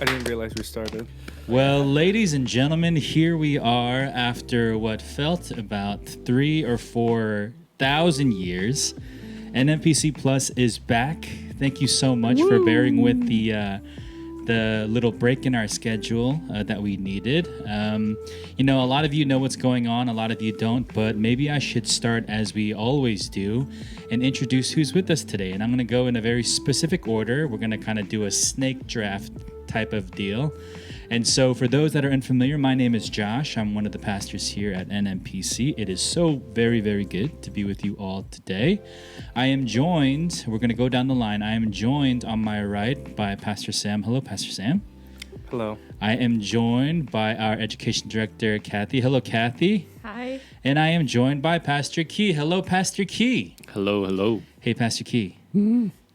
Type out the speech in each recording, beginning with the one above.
I didn't realize we started. Well, ladies and gentlemen, here we are after what felt about 3 or 4 thousand years. NMPC Plus is back. Thank you so much for bearing with the little break in our schedule that we needed. A lot of you know what's going on, a lot of you don't, but maybe I should start as we always do and introduce who's with us today. And I'm going to go in a very specific order. We're going to kind of do a snake draft type of deal. And so for those that are unfamiliar, my name is Josh. I'm one of the pastors here at NMPC. It is so very, very good to be with you all today. I am joined, we're going to go down the line. I am joined on my right by Pastor Sam. Hello, Pastor Sam. Hello. I am joined by our education director, Kathy. Hello, Kathy. Hi. And I am joined by Pastor Key. Hello, Pastor Key. Hello, hello. Hey, Pastor Key.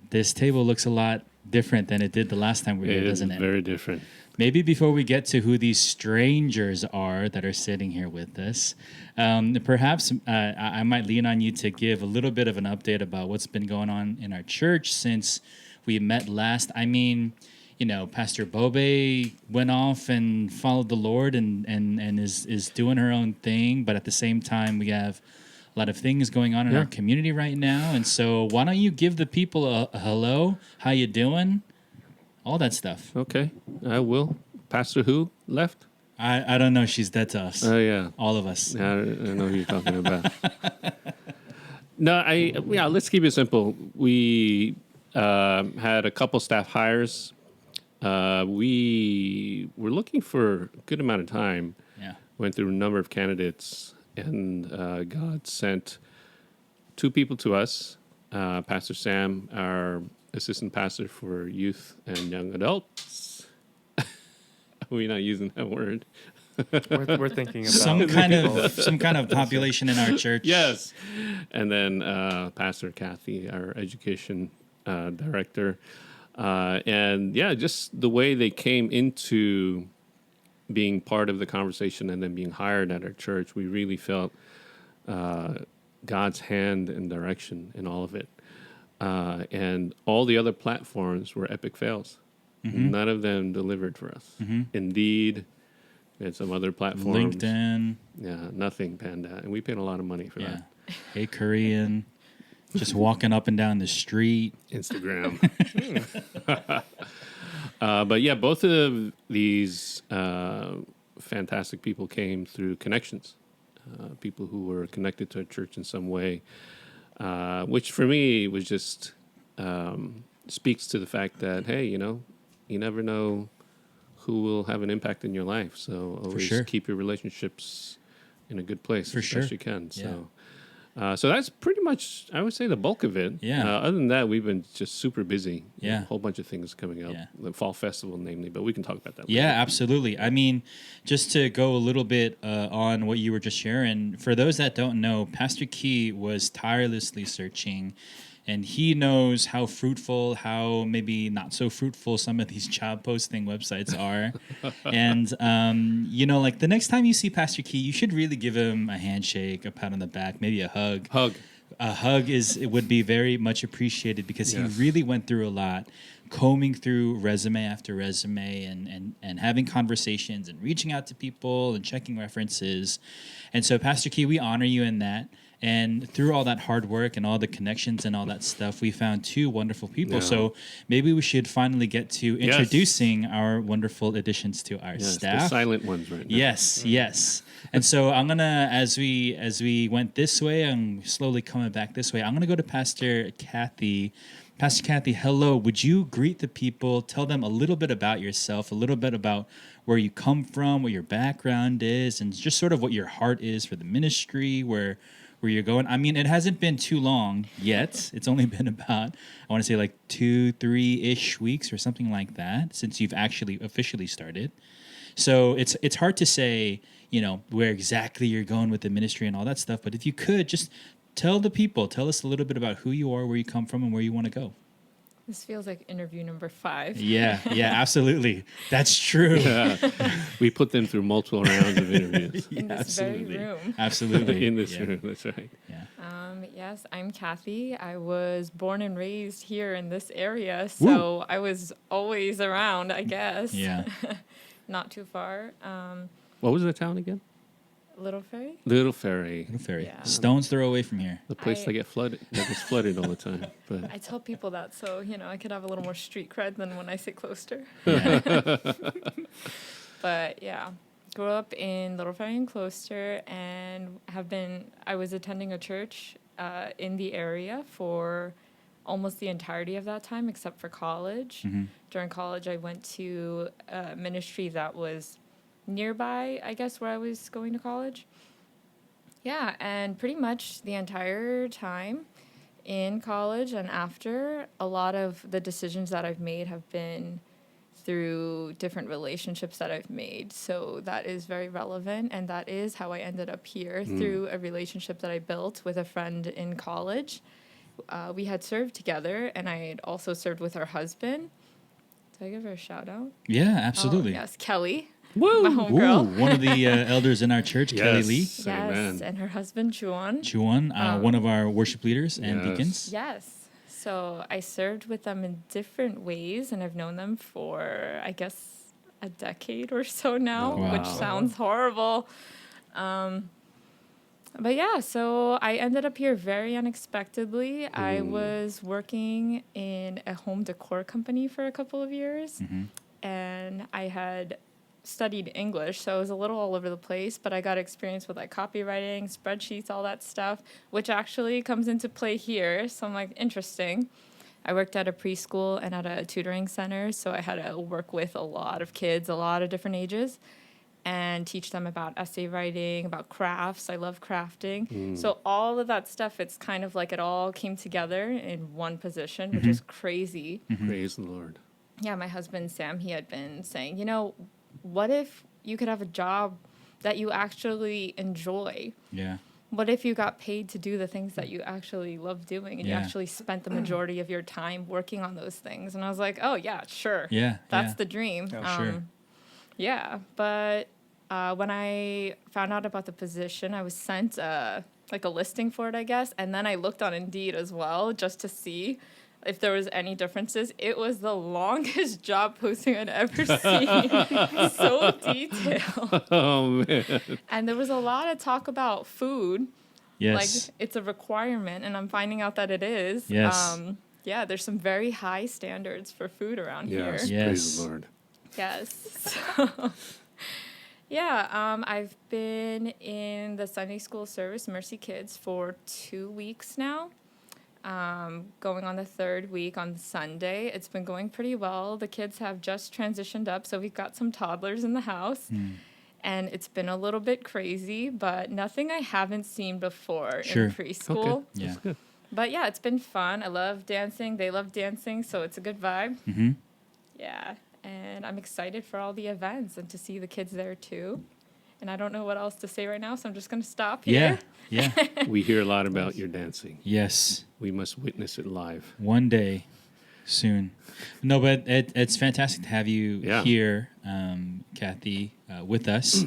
This table looks a lot different than it did the last time we were here, doesn't it? Very different. Maybe before we get to who these strangers are that are sitting here with us, perhaps I might lean on you to give a little bit of an update about what's been going on in our church since we met last. I mean, Pastor Bobe went off and followed the Lord and is doing her own thing, but at the same time, we have a lot of things going on in our community right now. And so why don't you give the people a hello, how you doing? All that stuff. Okay, I will. Pastor who left? I don't know. She's dead to us. Oh, yeah. All of us. I know who you're talking about. Let's keep it simple. We had a couple staff hires. We were looking for a good amount of time. Yeah. Went through a number of candidates, and God sent 2 people to us. Pastor Sam, our assistant pastor for youth and young adults. We're not using that word. We're thinking about some kind of population in our church. Yes. And then Pastor Kathy, our education director. Just the way they came into being part of the conversation and then being hired at our church, we really felt God's hand and direction in all of it. And all the other platforms were epic fails. Mm-hmm. None of them delivered for us. Mm-hmm. Indeed, we had some other platforms. LinkedIn. Yeah, nothing panned out. And we paid a lot of money for that. Hey, Korean. Just walking up and down the street. Instagram. But yeah, both of these fantastic people came through connections. People who were connected to a church in some way. Which for me was just speaks to the fact that, hey, you never know who will have an impact in your life. So always keep your relationships in a good place as best you can. So, so that's pretty much, I would say, the bulk of it. Yeah. Other than that, we've been just super busy. Yeah. A whole bunch of things coming up. Yeah. The Fall Festival, namely, but we can talk about that later. Yeah, absolutely. I mean, just to go a little bit on what you were just sharing, for those that don't know, Pastor Key was tirelessly searching, and he knows how fruitful, how maybe not so fruitful some of these job posting websites are. And, like the next time you see Pastor Key, you should really give him a handshake, a pat on the back, maybe a hug. A hug would be very much appreciated because he really went through a lot, combing through resume after resume and having conversations and reaching out to people and checking references. And so, Pastor Key, we honor you in that. And through all that hard work and all the connections and all that stuff, we found 2 wonderful people. Yeah. So maybe we should finally get to introducing our wonderful additions to our staff. The silent ones right now. Yes. And so I'm gonna, as we went this way, I'm slowly coming back this way. I'm gonna go to Pastor Kathy. Pastor Kathy, hello. Would you greet the people? Tell them a little bit about yourself, a little bit about where you come from, what your background is, and just sort of what your heart is for the ministry, where you're going. I mean, it hasn't been too long yet. It's only been about, I want to say like 2-3-ish weeks or something like that since you've actually officially started. So it's hard to say, where exactly you're going with the ministry and all that stuff. But if you could just tell us a little bit about who you are, where you come from, and where you want to go. This feels like interview number 5. Yeah, absolutely. That's true. Yeah. We put them through multiple rounds of interviews. In this very room. Absolutely. In this room, that's right. Yeah. Yes, I'm Kathy. I was born and raised here in this area, so I was always around, I guess. Yeah. Not too far. What was the town again? Little Ferry? Little Ferry. Little Ferry. Yeah. Stone's throw away from here. The place that gets flooded all the time. But I tell people that so, I could have a little more street cred than when I sit closer. Yeah. But yeah, grew up in Little Ferry and Closter and I was attending a church in the area for almost the entirety of that time, except for college. Mm-hmm. During college, I went to a ministry that was nearby, I guess, where I was going to college. Yeah, and pretty much the entire time in college and after, a lot of the decisions that I've made have been through different relationships that I've made. So that is very relevant, and that is how I ended up here, through a relationship that I built with a friend in college. We had served together, and I had also served with her husband. Did I give her a shout out? Yeah, absolutely. Oh, yes, Kelly. woo! My homegirl. One of the elders in our church, Kelly Lee. Yes, Amen. and her husband, Chuan. Chuan, one of our worship leaders and Yes. deacons. Yes. So I served with them in different ways, and I've known them for, I guess, a decade or so now, Oh, which wow. sounds horrible. But yeah, so I ended up here very unexpectedly. I was working in a home decor company for a couple of years, and I had studied English, so I was a little all over the place, but I got experience with like copywriting, spreadsheets, all that stuff, which actually comes into play here. So I'm like, interesting. I worked at a preschool and at a tutoring center, so I had to work with a lot of kids, a lot of different ages, and teach them about essay writing, about crafts. I love crafting. So all of that stuff, it's kind of like it all came together in one position, which is crazy. Praise the Lord. Yeah, my husband, Sam, he had been saying, what if you could have a job that you actually enjoy? Yeah. What if you got paid to do the things that you actually love doing and you Yeah. actually spent the majority of your time working on those things? And I was like, oh, yeah, sure. Yeah. That's yeah. the dream. Oh, sure. Yeah, but when I found out about the position, I was sent like a listing for it, I guess. And then I looked on Indeed as well just to see if there was any differences. It was the longest job posting I'd ever seen. So detailed. Oh, man. And there was a lot of talk about food. Yes. Like, it's a requirement, and I'm finding out that it is. Yes. Yeah, there's some very high standards for food around Yes. here. Praise the Lord. Yes. So, yeah, I've been in the Sunday school service, Mercy Kids, for 2 weeks now. Going on the 3rd week on Sunday. It's been going pretty well. The kids have just transitioned up, so we've got some toddlers in the house. And it's been a little bit crazy, but nothing I haven't seen before Sure. in preschool. Okay. Yeah. That's good. But yeah, it's been fun. I love dancing. They love dancing, so it's a good vibe. Mm-hmm. Yeah, and I'm excited for all the events and to see the kids there too. And I don't know what else to say right now, so I'm just going to stop Yeah. here. Yeah. We hear a lot about your dancing. Yes. We must witness it live. One day, soon. No, but it's fantastic to have you Yeah. here, Kathy, with us.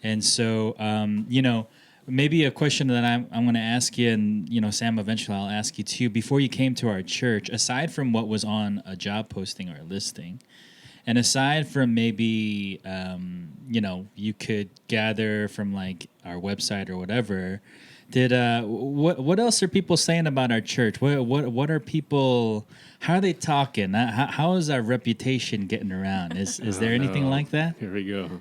And so, maybe a question that I'm going to ask you, and Sam, eventually I'll ask you too. Before you came to our church, aside from what was on a job posting or a listing, and aside from maybe you could gather from like our website or whatever, what else are people saying about our church? What are people? How are they talking? How is our reputation getting around? Is there anything no. like that? Here we go.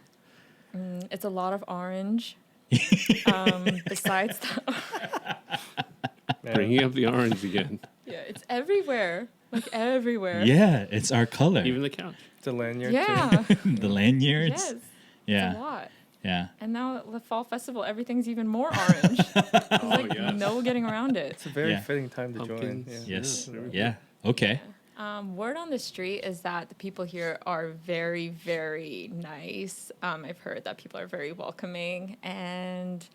It's a lot of orange. Besides that, Yeah. Bringing up the orange again. yeah, it's everywhere. Like everywhere. Yeah, it's our color. Even the couch. The lanyard. Yeah. The lanyards. Yes. It's Yeah, a lot. yeah. And now at the fall festival, everything's even more orange. There's like yes. no getting around it. It's a very Yeah. fitting time to join. Pumpkins. Yeah. Yes. Yeah. Yeah. Okay. Word on the street is that the people here are very, very nice. I've heard that people are very welcoming, and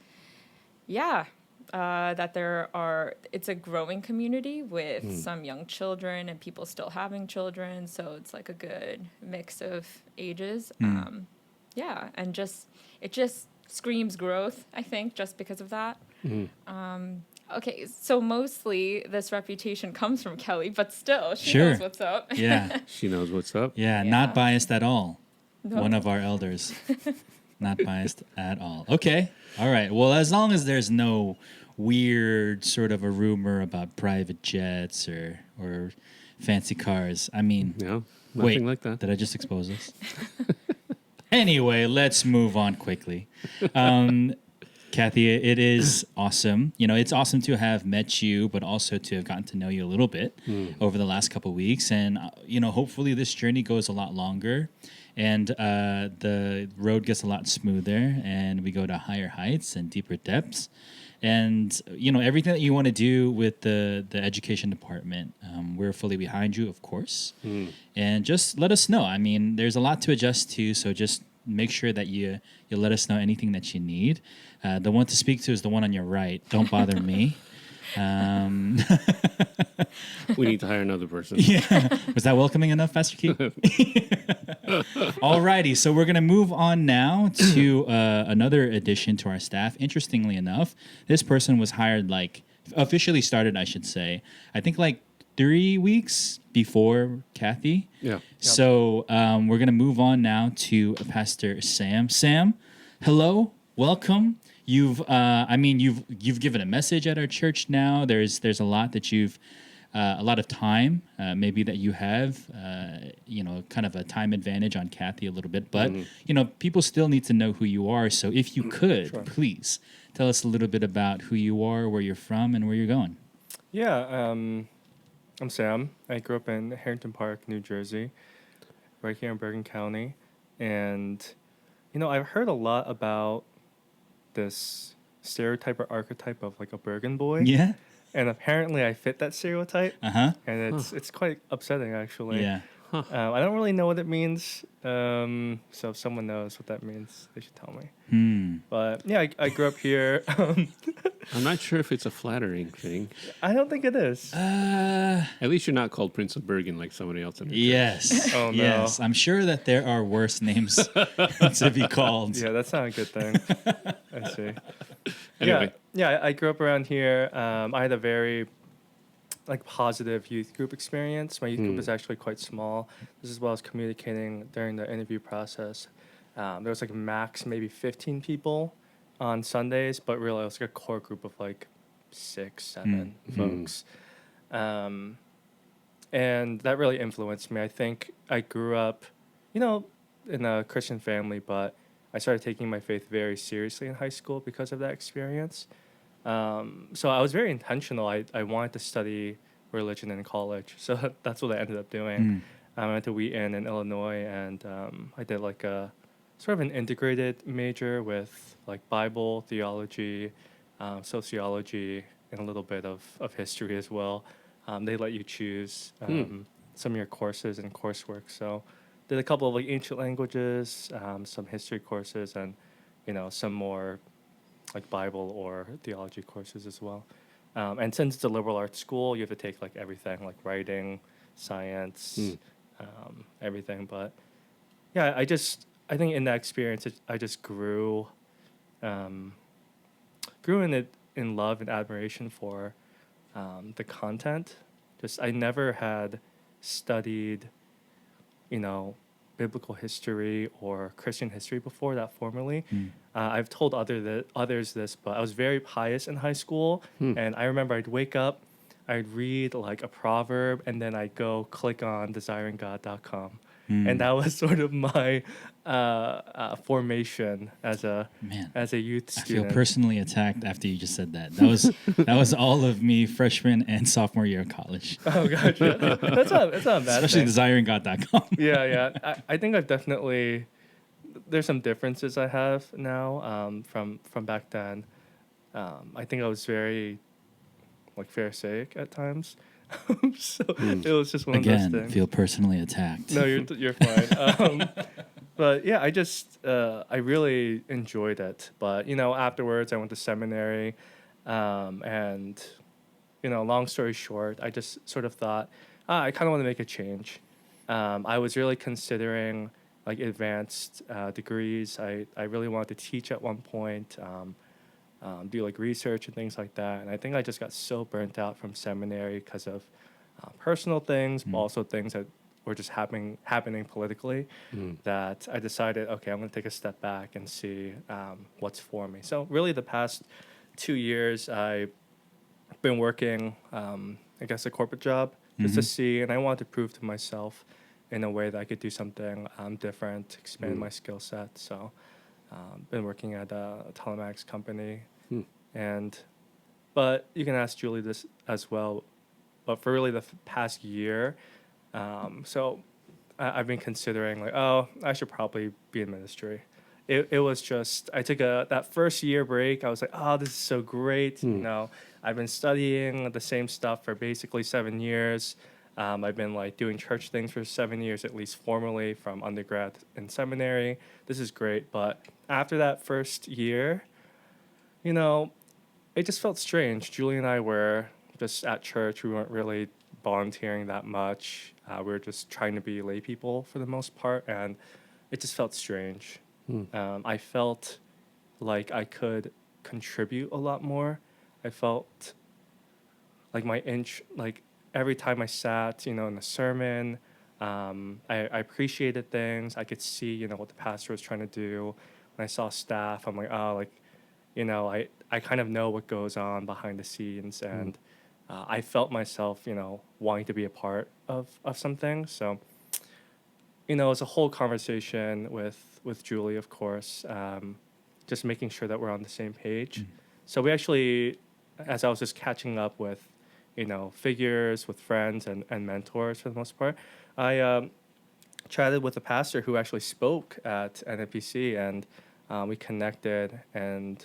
yeah, that it's a growing community with some young children and people still having children. So it's like a good mix of ages. Yeah. And it just screams growth, I think, just because of that. Okay. So mostly this reputation comes from Kelly, but still she knows what's up. Yeah. She knows what's up. Yeah. Not biased at all. No. One of our elders. Not biased at all. Okay. All right. Well, as long as there's no weird sort of a rumor about private jets or fancy cars. I mean, No, wait, nothing like that. did I just expose this? Anyway, let's move on quickly. Kathy, it is awesome. You know, it's awesome to have met you, but also to have gotten to know you a little bit over the last couple of weeks. And, you know, hopefully this journey goes a lot longer and the road gets a lot smoother and we go to higher heights and deeper depths. And, you know, everything that you want to do with the education department, we're fully behind you, of course. And just let us know. I mean, there's a lot to adjust to, so just make sure that you let us know anything that you need. The one to speak to is the one on your right. Don't bother me. We need to hire another person. Yeah. Was that welcoming enough, Pastor Keith? Alrighty, so we're going to move on now to another addition to our staff. Interestingly enough, this person was hired officially started, I should say, I think 3 weeks before Kathy. Yeah. So we're going to move on now to Pastor Sam. Sam, hello, welcome. You've given a message at our church now. There's a lot that you've a lot of time maybe that you have, kind of a time advantage on Kathy a little bit, but people still need to know who you are. So if you could, please tell us a little bit about who you are, where you're from, and where you're going. Yeah, I'm Sam. I grew up in Harrington Park, New Jersey, right here in Bergen County, and I've heard a lot about this stereotype or archetype of a Bergen boy. Yeah. And apparently I fit that stereotype. Uh-huh. And it's quite upsetting, actually. Yeah. I don't really know what it means. So if someone knows what that means, they should tell me. But yeah, I grew up here. I'm not sure if it's a flattering thing. I don't think it is. At least you're not called Prince of Bergen like somebody else in the church. Yes. Oh, no. Yes. I'm sure that there are worse names to be called. Yeah, that's not a good thing. I see. Anyway. Yeah, I grew up around here. I had a very positive youth group experience. My youth group is actually quite small. This is what I was communicating during the interview process. There was max maybe 15 people on Sundays, but really it was a core group of 6, 7 folks. And that really influenced me. I think I grew up, in a Christian family, but I started taking my faith very seriously in high school because of that experience. So I was very intentional. I wanted to study religion in college. So that's what I ended up doing. I went to Wheaton in Illinois, and I did a sort of an integrated major with Bible, theology, sociology, and a little bit of history as well. They let you choose some of your courses and coursework. So did a couple of ancient languages, some history courses, and some more Bible or theology courses as well. And since it's a liberal arts school, you have to take everything, writing, science, everything. But yeah, I think in that experience, I just grew in love and admiration for the content. I never had studied, biblical history or Christian history before that formally. I've told others this, but I was very pious in high school, and I remember I'd wake up, I'd read a proverb, and then I'd go click on desiringgod.com. And that was sort of my formation as a youth I student. feel personally attacked after you just said that. That was all of me freshman and sophomore year of college. Oh, gotcha. That's not a bad Especially thing. desiringgod.com. Yeah. I think I've definitely, there's some differences I have now from back then. I think I was very Pharisaic at times. So it was just one of those Again, things. feel personally attacked. No, you're fine. But yeah, I really enjoyed it. But afterwards I went to seminary. And long story short, I just sort of thought, I kind of want to make a change. I was really considering like advanced degrees. I really wanted to teach at one point, do like research and things like that. And I think I just got so burnt out from seminary because of personal things, but also things that were just happening politically, that I decided, okay, I'm going to take a step back and see what's for me. So really the past 2 years, I've been working, I guess, a corporate job just to see, and I wanted to prove to myself in a way that I could do something different, expand my skill set. So been working at a telematics company, but you can ask Julie this as well. But for really the past year, so I've been considering like, oh, I should probably be in ministry. It was just, I took that first year break. I was like, oh, this is so great. I've been studying the same stuff for basically 7 years. I've been like doing church things for 7 years, at least formally, from undergrad and seminary. This is great. But after that first year, it just felt strange. Julie and I were just at church. We weren't really volunteering that much. We were just trying to be lay people for the most part. And it just felt strange. I felt like I could contribute a lot more. I felt like like every time I sat, in a sermon, I appreciated things. I could see, what the pastor was trying to do. When I saw staff, I'm like, oh, like, I kind of know what goes on behind the scenes, and I felt myself, wanting to be a part of something. So, it's a whole conversation with Julie, of course, just making sure that we're on the same page. So we actually, as I was just catching up with, figures, with friends and mentors for the most part, I chatted with a pastor who actually spoke at NMPC, and we connected, and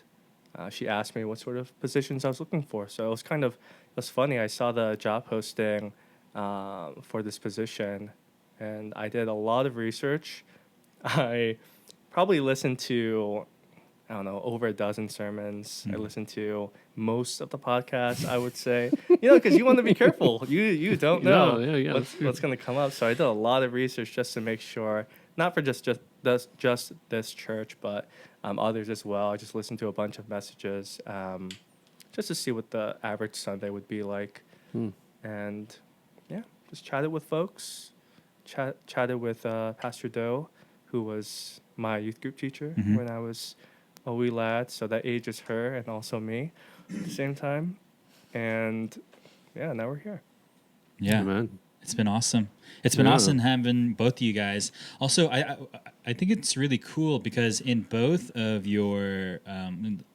she asked me what sort of positions I was looking for. So it was funny. I saw the job posting for this position, and I did a lot of research. I probably listened to, I don't know, over a dozen sermons. I listened to most of the podcasts, I would say, because you want to be careful. You don't know what's going to come up. So I did a lot of research just to make sure, not for just this church, but others as well. I just listened to a bunch of messages just to see what the average Sunday would be like. And yeah, just chatted with folks, chatted with Pastor Doe, who was my youth group teacher when I was a wee lad. So that ages her and also me at the same time. And yeah, now we're here. Yeah. Amen. It's been awesome. It's been awesome having both of you guys. Also, I think it's really cool because in both of your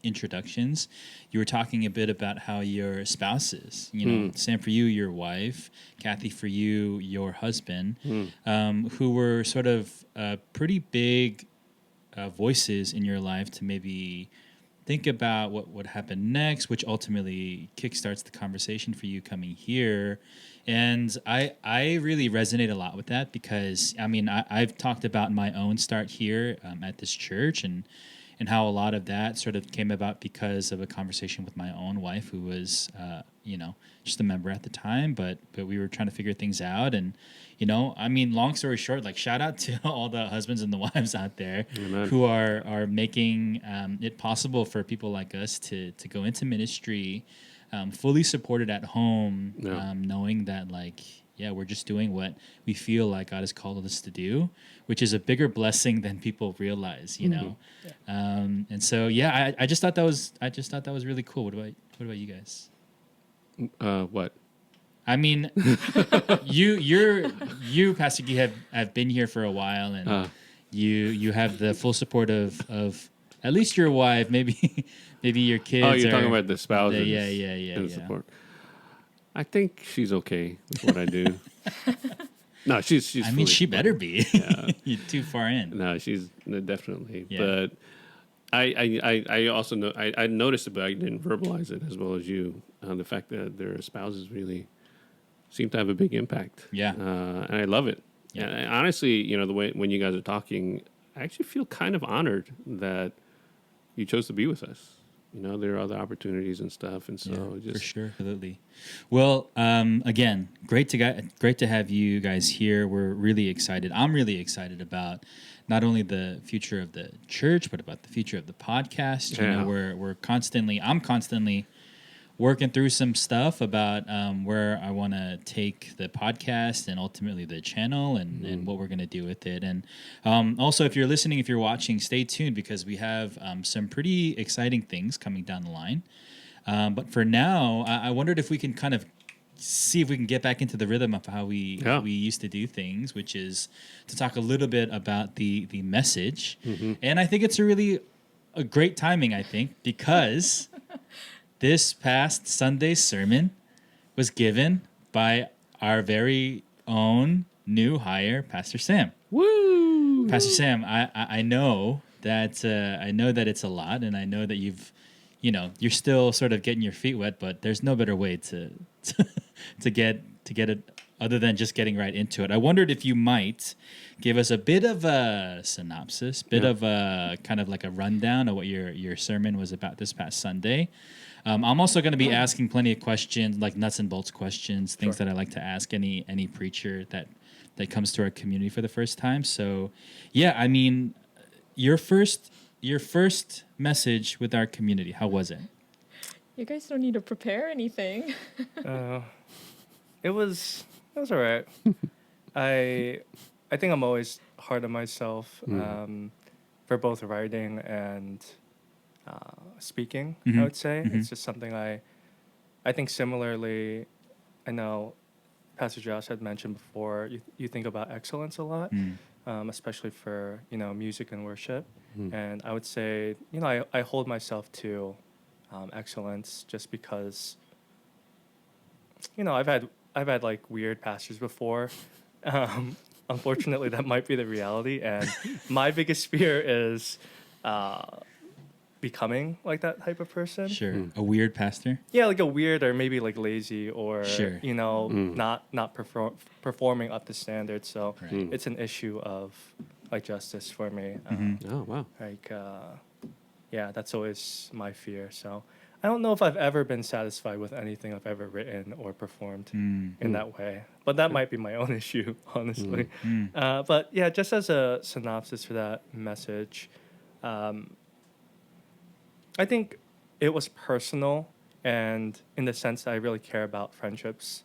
introductions, you were talking a bit about how your spouses, Sam, for you, your wife, Kathy, for you, your husband, who were sort of pretty big voices in your life to maybe think about what would happen next, which ultimately kickstarts the conversation for you coming here. And I really resonate a lot with that because, I've talked about my own start here at this church and how a lot of that sort of came about because of a conversation with my own wife who was, just a member at the time, but we were trying to figure things out. And, long story short, like shout out to all the husbands and the wives out there who are making it possible for people like us to go into ministry, fully supported at home, knowing that we're just doing what we feel like God has called us to do, which is a bigger blessing than people realize, And so, I just thought that was really cool. What about you guys? What? I mean, you, Pastor Gee, have been here for a while, and you have the full support of at least your wife, maybe your kids. Oh, you're talking about the spouses. Yeah. Support. I think she's okay with what I do. No, she's. I mean, she better be. Yeah. You're too far in. No, she's definitely. Yeah. But I also know I noticed it, but I didn't verbalize it as well as you. The fact that their spouses really seem to have a big impact. Yeah. And I love it. Yeah. And honestly, the way when you guys are talking, I actually feel kind of honored that you chose to be with us. there are other opportunities and stuff. And so for just sure, absolutely. Well, again, great to have you guys here. We're really excited. I'm really excited about not only the future of the church, but about the future of the podcast. You know, I'm constantly working through some stuff about where I want to take the podcast and ultimately the channel and what we're going to do with it. And also, if you're listening, if you're watching, stay tuned because we have some pretty exciting things coming down the line. But for now, I wondered if we can kind of see if we can get back into the rhythm of how we used to do things, which is to talk a little bit about the message. And I think it's a great timing, I think, because this past Sunday's sermon was given by our very own new hire, Pastor Sam. woo. Pastor Sam, I know that it's a lot, and I know that you're still sort of getting your feet wet, but there's no better way to get it other than just getting right into it. I wondered if you might give us a bit of a synopsis, of a kind of like a rundown of what your sermon was about this past Sunday. I'm also going to be asking plenty of questions, like nuts and bolts questions, things that I like to ask any preacher that comes to our community for the first time. So, yeah, I mean, your first message with our community, how was it? You guys don't need to prepare anything. It was all right. I think I'm always hard on myself for both writing and speaking. I would say it's just something I think similarly. I know Pastor Josh had mentioned before. You think about excellence a lot, especially for music and worship. And I would say I hold myself to excellence just because I've had like weird pastors before. Unfortunately, that might be the reality, and my biggest fear is becoming like that type of person. Sure. A weird pastor? Yeah, like a weird or maybe like lazy or Sure. not performing up to standards. So Right. it's an issue of like justice for me. Oh, wow. Like yeah, that's always my fear. So I don't know if I've ever been satisfied with anything I've ever written or performed in that way. But that might be my own issue, honestly. But yeah, just as a synopsis for that message, I think it was personal, and in the sense that I really care about friendships.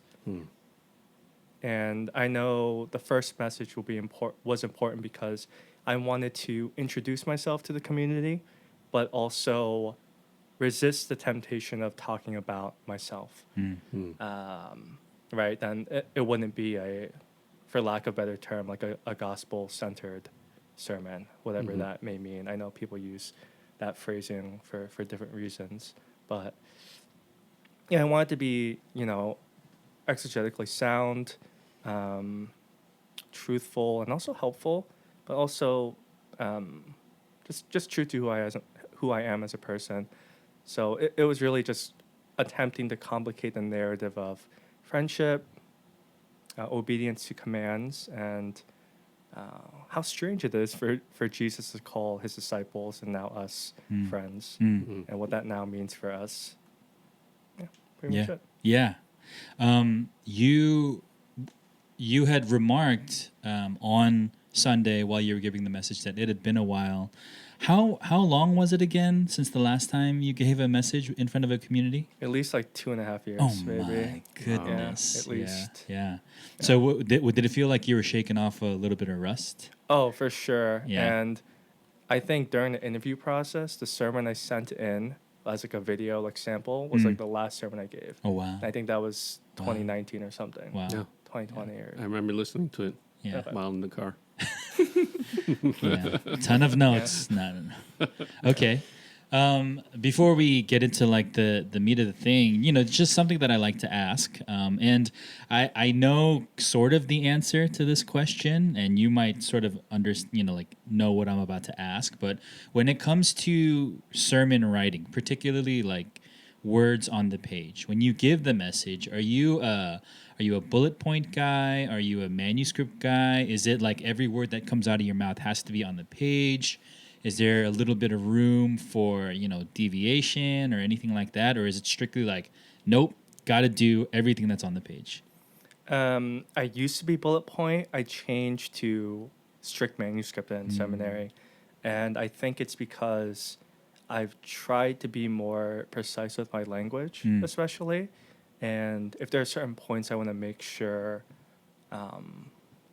And I know the first message was important because I wanted to introduce myself to the community, but also resist the temptation of talking about myself. Right? Then it wouldn't be for lack of a better term, like a gospel-centered sermon, whatever that may mean. I know people use that phrasing for different reasons, but yeah, I want it to be exegetically sound, truthful, and also helpful, but also just true to who I am as a person. So it was really just attempting to complicate the narrative of friendship, obedience to commands, and how strange it is for Jesus to call his disciples and now us friends, and what that now means for us. Yeah, pretty much it. Yeah. You had remarked on Sunday while you were giving the message that it had been a while. How long was it again since the last time you gave a message in front of a community? At least like 2.5 years, Oh maybe. my goodness! Yeah, at least. Yeah. So did it feel like you were shaking off a little bit of rust? Oh, for sure. Yeah. And I think during the interview process, the sermon I sent in as like a video like sample was like the last sermon I gave. Oh wow! And I think that was 2019 or something. Wow. Yeah. 2020 or I remember listening to it Yeah. while in the car. Yeah. Ton of notes. No. Okay. Before we get into like the meat of the thing, it's just something that I like to ask. And I know sort of the answer to this question, and you might sort of know what I'm about to ask. But when it comes to sermon writing, particularly like words on the page, when you give the message, are you a bullet point guy? Are you a manuscript guy? Is it like every word that comes out of your mouth has to be on the page? Is there a little bit of room for, deviation or anything like that? Or is it strictly like, nope, got to do everything that's on the page? I used to be bullet point. I changed to strict manuscript in seminary. And I think it's because I've tried to be more precise with my language, especially. And if there are certain points I want to make sure, I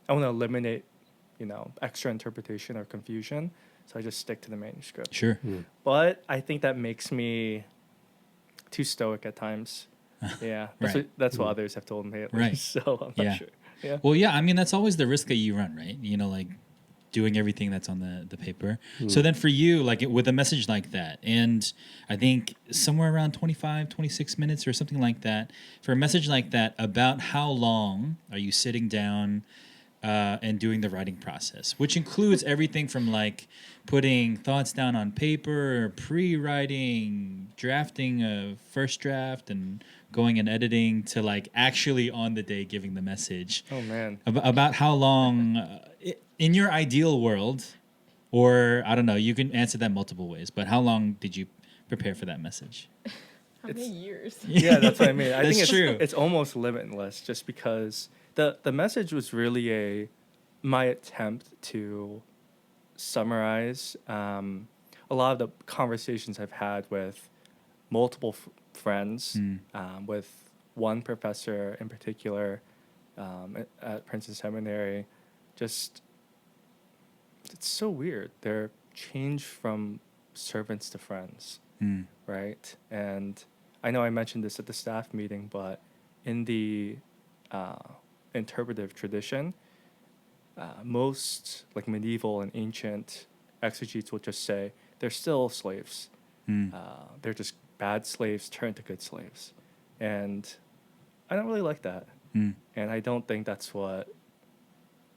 want to eliminate, extra interpretation or confusion. So I just stick to the manuscript. Sure. But I think that makes me too stoic at times. Yeah, Right. that's what others have told me at Right. least. So I'm not Yeah. sure. Yeah. Well, yeah, I mean, that's always the risk that you run, right? Like doing everything that's on the paper. So then for you, like with a message like that, and I think somewhere around 25, 26 minutes or something like that, for a message like that, about how long are you sitting down and doing the writing process, which includes everything from like putting thoughts down on paper, pre-writing, drafting a first draft, and going and editing to like actually on the day giving the message. Oh man. About how long, in your ideal world, or I don't know, you can answer that multiple ways, but how long did you prepare for that message? How many years? Yeah, that's what I mean. I That's think true. it's almost limitless, just because the message was really my attempt to summarize a lot of the conversations I've had with multiple friends, with one professor in particular at Princeton Seminary. Just, it's so weird. They're changed from servants to friends, right? And I know I mentioned this at the staff meeting, but in the interpretive tradition, most like medieval and ancient exegetes will just say they're still slaves. They're just bad slaves turned to good slaves, and I don't really like that. And I don't think that's what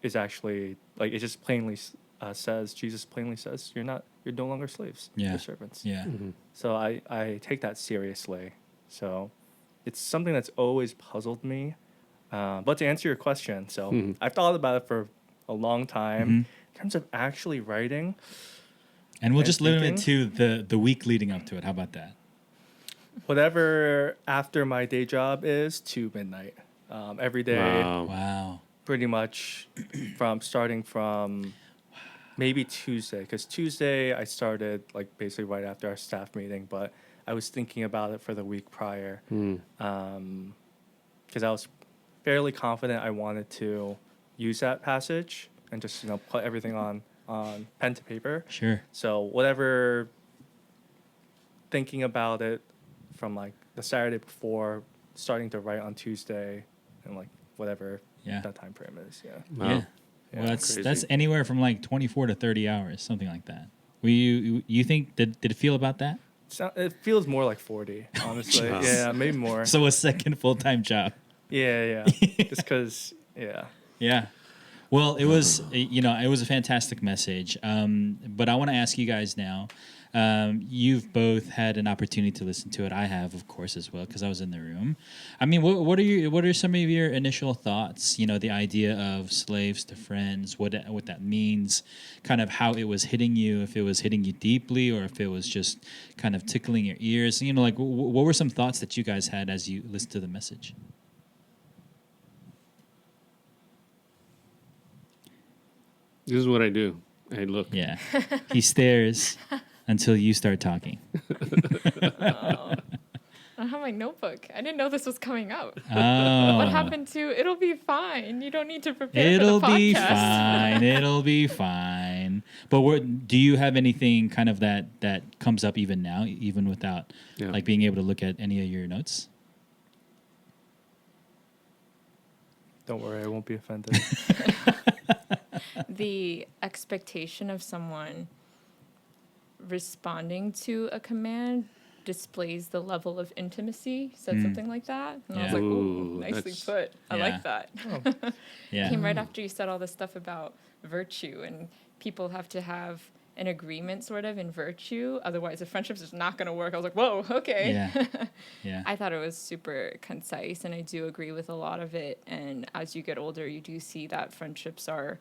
is actually like. It just plainly says, Jesus plainly says, you're no longer slaves. Yeah. You're servants. Yeah. So I take that seriously. So it's something that's always puzzled me. But to answer your question, so I've thought about it for a long time. In terms of actually writing, And we'll and just limit it thinking? to the week leading up to it. How about that? whatever after my day job is to midnight, every day, Wow. Wow. pretty much starting from maybe Tuesday, because Tuesday I started like basically right after our staff meeting, but I was thinking about it for the week prior, because I was fairly confident I wanted to use that passage and just put everything on pen to paper. Sure. So whatever, thinking about it from like the Saturday before, starting to write on Tuesday, and like whatever Yeah. that time frame is. Yeah. Wow. Yeah. Yeah. Well, that's Crazy. anywhere from like 24 to 30 hours, something like that. You think did it feel about that? It feels more like 40, honestly. Jeez. Yeah, maybe more. So a second full-time job. Yeah. Just because, yeah. Yeah. Well, it was it was a fantastic message. But I want to ask you guys now. You've both had an opportunity to listen to it. I have, of course, as well, because I was in the room. I mean, what are some of your initial thoughts? The idea of slaves to friends, what that means, kind of how it was hitting you, if it was hitting you deeply, or if it was just kind of tickling your ears. Like what were some thoughts that you guys had as you listened to the message? This is what I do. I look. Yeah, he stares until you start talking. I don't have my notebook. I didn't know this was coming out. Oh. What happened to it'll be fine. You don't need to prepare It'll for the be podcast. fine. It'll be fine. But do you have anything kind of that comes up even now, even without like being able to look at any of your notes? Don't worry, I won't be offended. The expectation of someone responding to a command displays the level of intimacy. Said something like that, and I was Yeah. like, "Ooh, Ooh, nicely that's- put. I Yeah. like that." Yeah. Came right after you said all this stuff about virtue, and people have to have an agreement sort of in virtue, otherwise the friendship's just not going to work. I was like, whoa, okay. Yeah. Yeah. I thought it was super concise, and I do agree with a lot of it. And as you get older, you do see that friendships are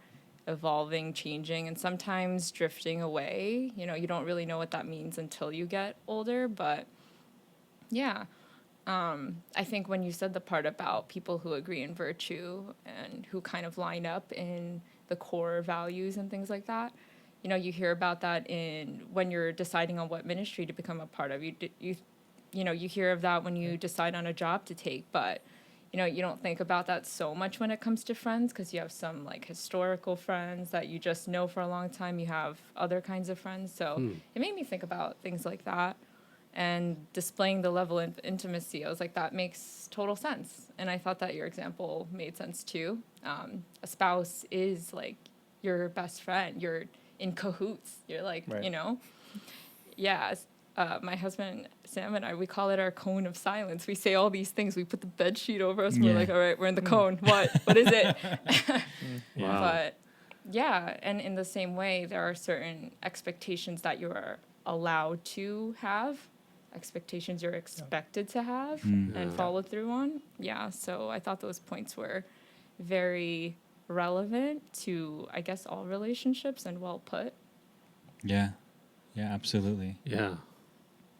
evolving, changing, and sometimes drifting away. You know, you don't really know what that means until you get older. But yeah, I think when you said the part about people who agree in virtue and who kind of line up in the core values and things like that, you know, you hear about that in when you're deciding on what ministry to become a part of. You know, you hear of that when you decide on a job to take, but you know, you don't think about that so much when it comes to friends because you have some like historical friends that you just know for a long time. You have other kinds of friends. So it made me think about things like that and displaying the level of intimacy. I was like, that makes total sense. And I thought that your example made sense too. A spouse is like your best friend. You're in cahoots. You're like, Right. you know, yeah. My husband Sam and I, we call it our cone of silence. We say all these things. We put the bed sheet over us. We're like, all right, we're in the cone. What is it? Wow. But yeah, and in the same way, there are certain expectations that you are allowed to have, expectations you're expected to have and follow through on. Yeah, so I thought those points were very relevant to, I guess, all relationships and well put. Yeah. Yeah, absolutely. Yeah.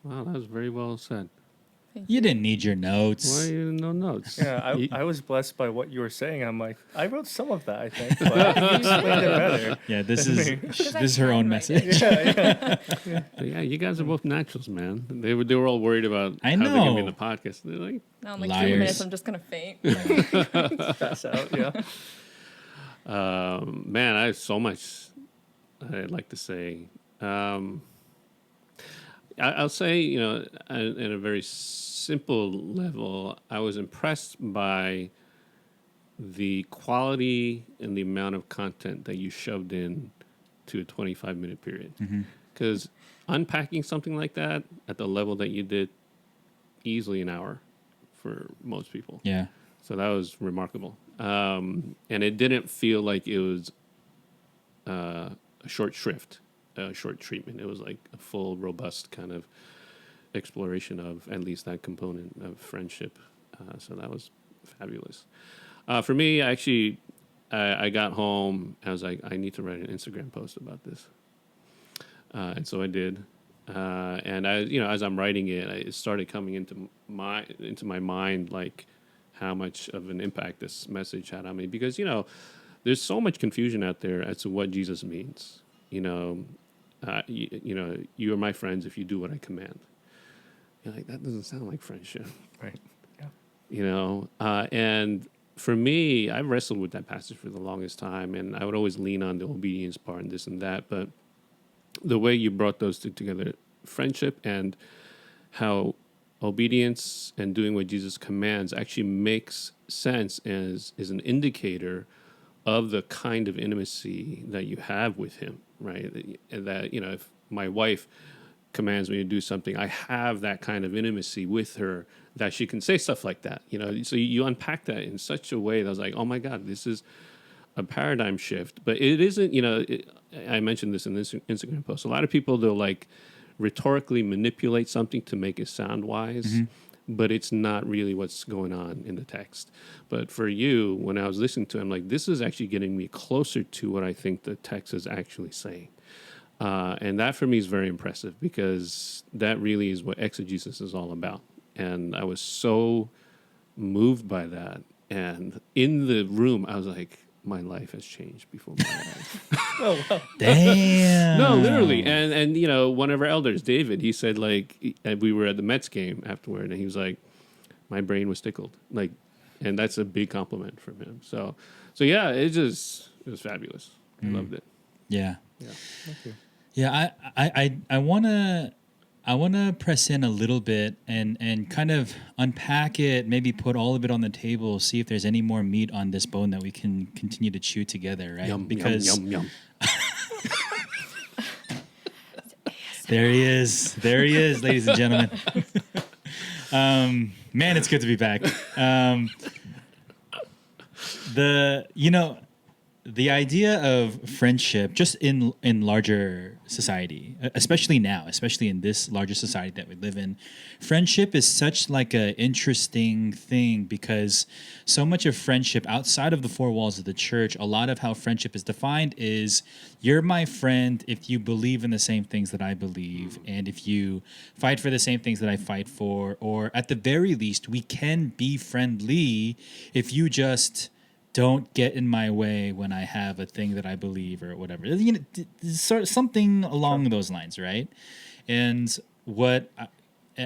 Wow, that was very well said. Thank You didn't need your notes. Why no notes? Yeah, You- I was blessed by what you were saying. I'm like, I wrote some of that, I think, but you explained it better. Yeah, this than is me. this is her own handwrite it. message. But yeah, you guys are both naturals, man. They were all worried about I how they're gonna be in know. the podcast. They're like, Now in like Liars. 2 minutes, I'm just gonna faint. Pass out, yeah. man, I have so much I'd like to say. I'll say, you know, in a very simple level, I was impressed by the quality and the amount of content that you shoved in to a 25-minute period. Because unpacking something like that at the level that you did, easily an hour for most people. Yeah. So that was remarkable. And it didn't feel like it was a short shrift, a short treatment. It was like a full, robust kind of exploration of at least that component of friendship. So that was fabulous. For me, actually, I got home. I was like, I need to write an Instagram post about this. And so I did. And I, you know, as I'm writing it, it started coming into my mind, like how much of an impact this message had on me. Because, you know, there's so much confusion out there as to what Jesus means. You know, you know, you are my friends if you do what I command. You're like, that doesn't sound like friendship. Right. Yeah. You know, and for me, I wrestled with that passage for the longest time, and I would always lean on the obedience part and this and that. But the way you brought those two together, friendship and how obedience and doing what Jesus commands actually makes sense as is an indicator of the kind of intimacy that you have with him, right? That, you know, if my wife commands me to do something, I have that kind of intimacy with her that she can say stuff like that, you know. So you unpack that in such a way that I was like, oh my God, this is a paradigm shift. But it isn't, you know, I mentioned this in this Instagram post. A lot of people, they'll like rhetorically manipulate something to make it sound wise, but it's not really what's going on in the text. But for you, when I was listening to it, I'm like, this is actually getting me closer to what I think the text is actually saying. And that for me is very impressive because that really is what exegesis is all about. And I was so moved by that. And in the room, I was like, my life has changed before my eyes. Oh, wow. Damn. No, literally. And you know, one of our elders, David, he said like, we were at the Mets game afterward, and he was like, my brain was tickled. Like, and that's a big compliment from him. So yeah, it was fabulous. I loved it. Yeah. Yeah. Thank you. Yeah, I wanna press in a little bit and kind of unpack it, maybe put all of it on the table, see if there's any more meat on this bone that we can continue to chew together, right? Yum, Because yum, yum, yum. there he is, ladies and gentlemen. Man, it's good to be back. the idea of friendship, just in larger society, especially now, especially in this larger society that we live in, friendship is such like a interesting thing because so much of friendship outside of the four walls of the church, a lot of how friendship is defined is you're my friend if you believe in the same things that I believe, and if you fight for the same things that I fight for, or at the very least, we can be friendly if you just don't get in my way when I have a thing that I believe or whatever. You know, sort of something along those lines, right? And what,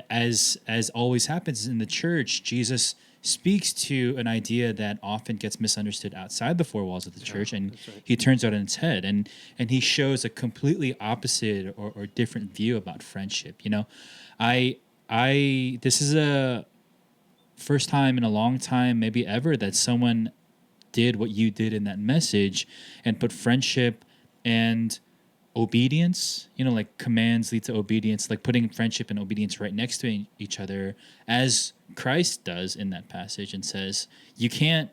as always happens in the church, Jesus speaks to an idea that often gets misunderstood outside the four walls of the church, and he turns it on its head, and he shows a completely opposite or different view about friendship. You know, I this is a first time in a long time, maybe ever, that someone did what you did in that message and put friendship and obedience, you know, like commands lead to obedience, like putting friendship and obedience right next to each other, as Christ does in that passage, and says you can't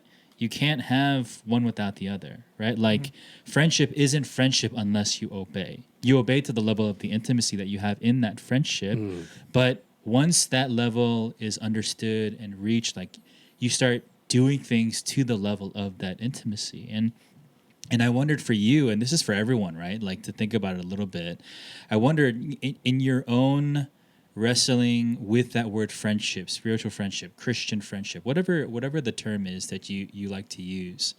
have one without the other, right? Like friendship isn't friendship unless you obey. You obey to the level of the intimacy that you have in that friendship, but once that level is understood and reached, like you start doing things to the level of that intimacy. And I wondered for you, and this is for everyone, right? Like to think about it a little bit. I wondered in your own wrestling with that word friendship, spiritual friendship, Christian friendship, whatever the term is that you like to use,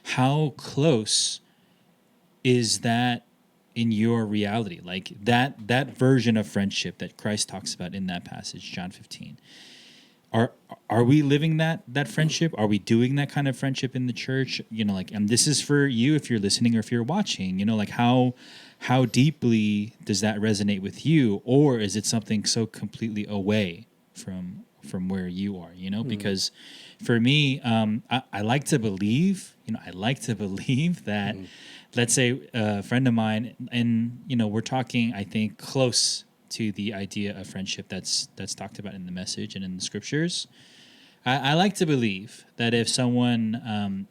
how close is that in your reality? Like that version of friendship that Christ talks about in that passage, John 15. Are we living that friendship? Are we doing that kind of friendship in the church? You know, like, and this is for you if you're listening or if you're watching. You know, like how deeply does that resonate with you, or is it something so completely away from where you are? You know, because for me, I like to believe. You know, I like to believe that. Let's say a friend of mine, and you know, we're talking, I think, close to the idea of friendship that's talked about in the message and in the scriptures. I like to believe that if someone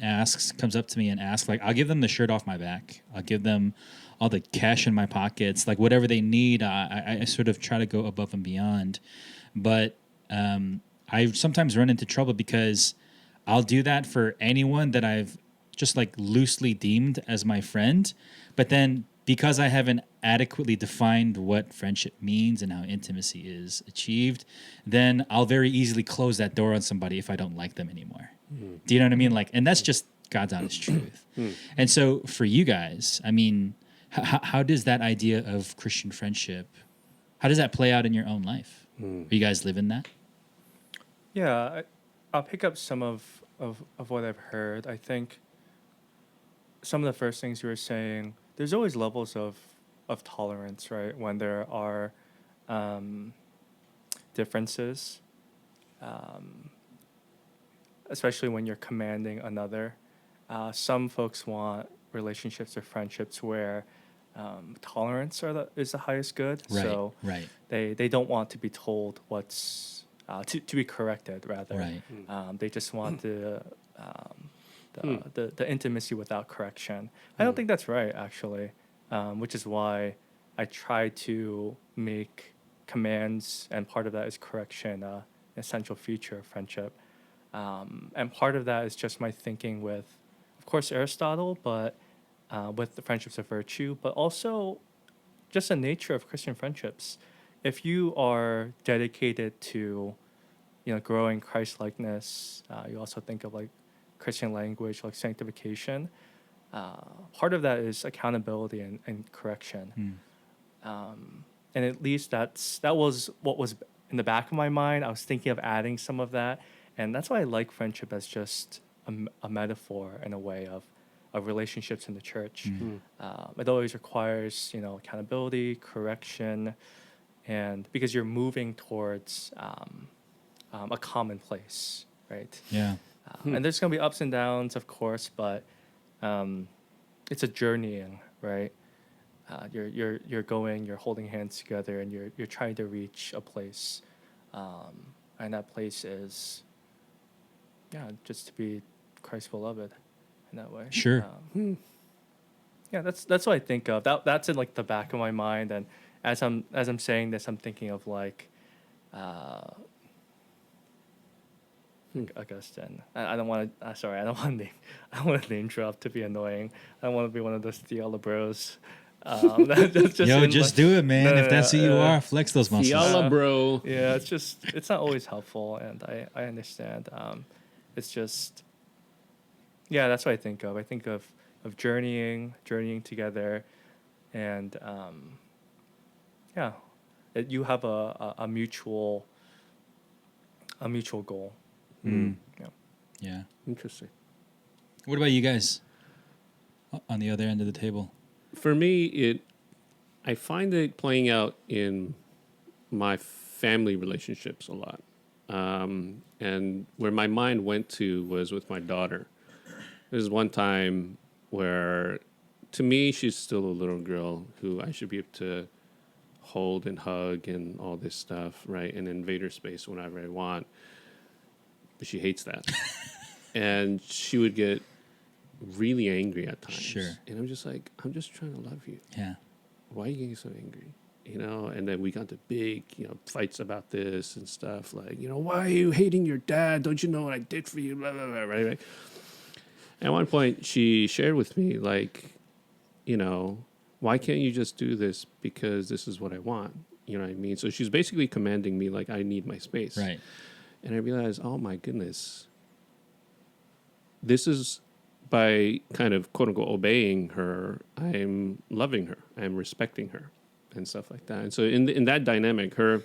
comes up to me and asks, like, I'll give them the shirt off my back. I'll give them all the cash in my pockets, like whatever they need. I sort of try to go above and beyond. But I sometimes run into trouble because I'll do that for anyone that I've just like loosely deemed as my friend. But then because I haven't adequately defined what friendship means and how intimacy is achieved, then I'll very easily close that door on somebody if I don't like them anymore. Do you know what I mean? Like, and that's just God's honest truth. And so for you guys, I mean, how does that idea of Christian friendship, how does that play out in your own life? Are you guys living that? Yeah, I'll pick up some of what I've heard. I think some of the first things you were saying, there's always levels of tolerance, right? When there are differences, especially when you're commanding another. Some folks want relationships or friendships where tolerance is the highest good. Right, So right. they don't want to be told what's to be corrected, rather. Right. They just want the intimacy without correction. I don't think that's right, actually, which is why I try to make commands, and part of that is correction, an essential feature of friendship. And part of that is just my thinking with, of course, Aristotle, but with the friendships of virtue, but also just the nature of Christian friendships. If you are dedicated to, growing Christ-likeness, you also think of like Christian language, like sanctification. Part of that is accountability and correction. And at least that was what was in the back of my mind. I was thinking of adding some of that, and that's why I like friendship as just a metaphor in a way of relationships in the church. It always requires accountability, correction, and because you're moving towards a common place, right? Yeah. And there's gonna be ups and downs, of course, but it's a journeying, right? You're going, you're holding hands together, and you're trying to reach a place, and that place is, just to be Christ beloved, in that way. Sure. Yeah, that's what I think of. That's in like the back of my mind, and as I'm saying this, I'm thinking of like Augustine. I don't want to. Sorry, I don't want to name. I don't want to name drop to be annoying. I don't want to be one of those Theala bros. That's Yo, in, just like, do it, man. no, If that's who you are, flex those muscles. Fiala, bro. yeah, it's not always helpful, and I understand. It's just yeah, that's what I think of. I think of journeying together, and yeah, you have a mutual goal. Mm. Yeah. Yeah. Interesting. What about you guys on the other end of the table? For me, I find it playing out in my family relationships a lot. And where my mind went to was with my daughter. There was one time where, to me, she's still a little girl who I should be able to hold and hug and all this stuff, right? And invade her space whenever I want. But she hates that. And she would get really angry at times. Sure. And I'm just like, I'm just trying to love you. Yeah. Why are you getting so angry? You know, and then we got to big, fights about this and stuff. Like, why are you hating your dad? Don't you know what I did for you? Blah, blah, blah, right? At one point, she shared with me, like, why can't you just do this because this is what I want? You know what I mean? So she's basically commanding me, like, I need my space. Right. And I realized, oh my goodness, this is by kind of quote unquote obeying her, I'm loving her, I'm respecting her, and stuff like that. And so in that dynamic, her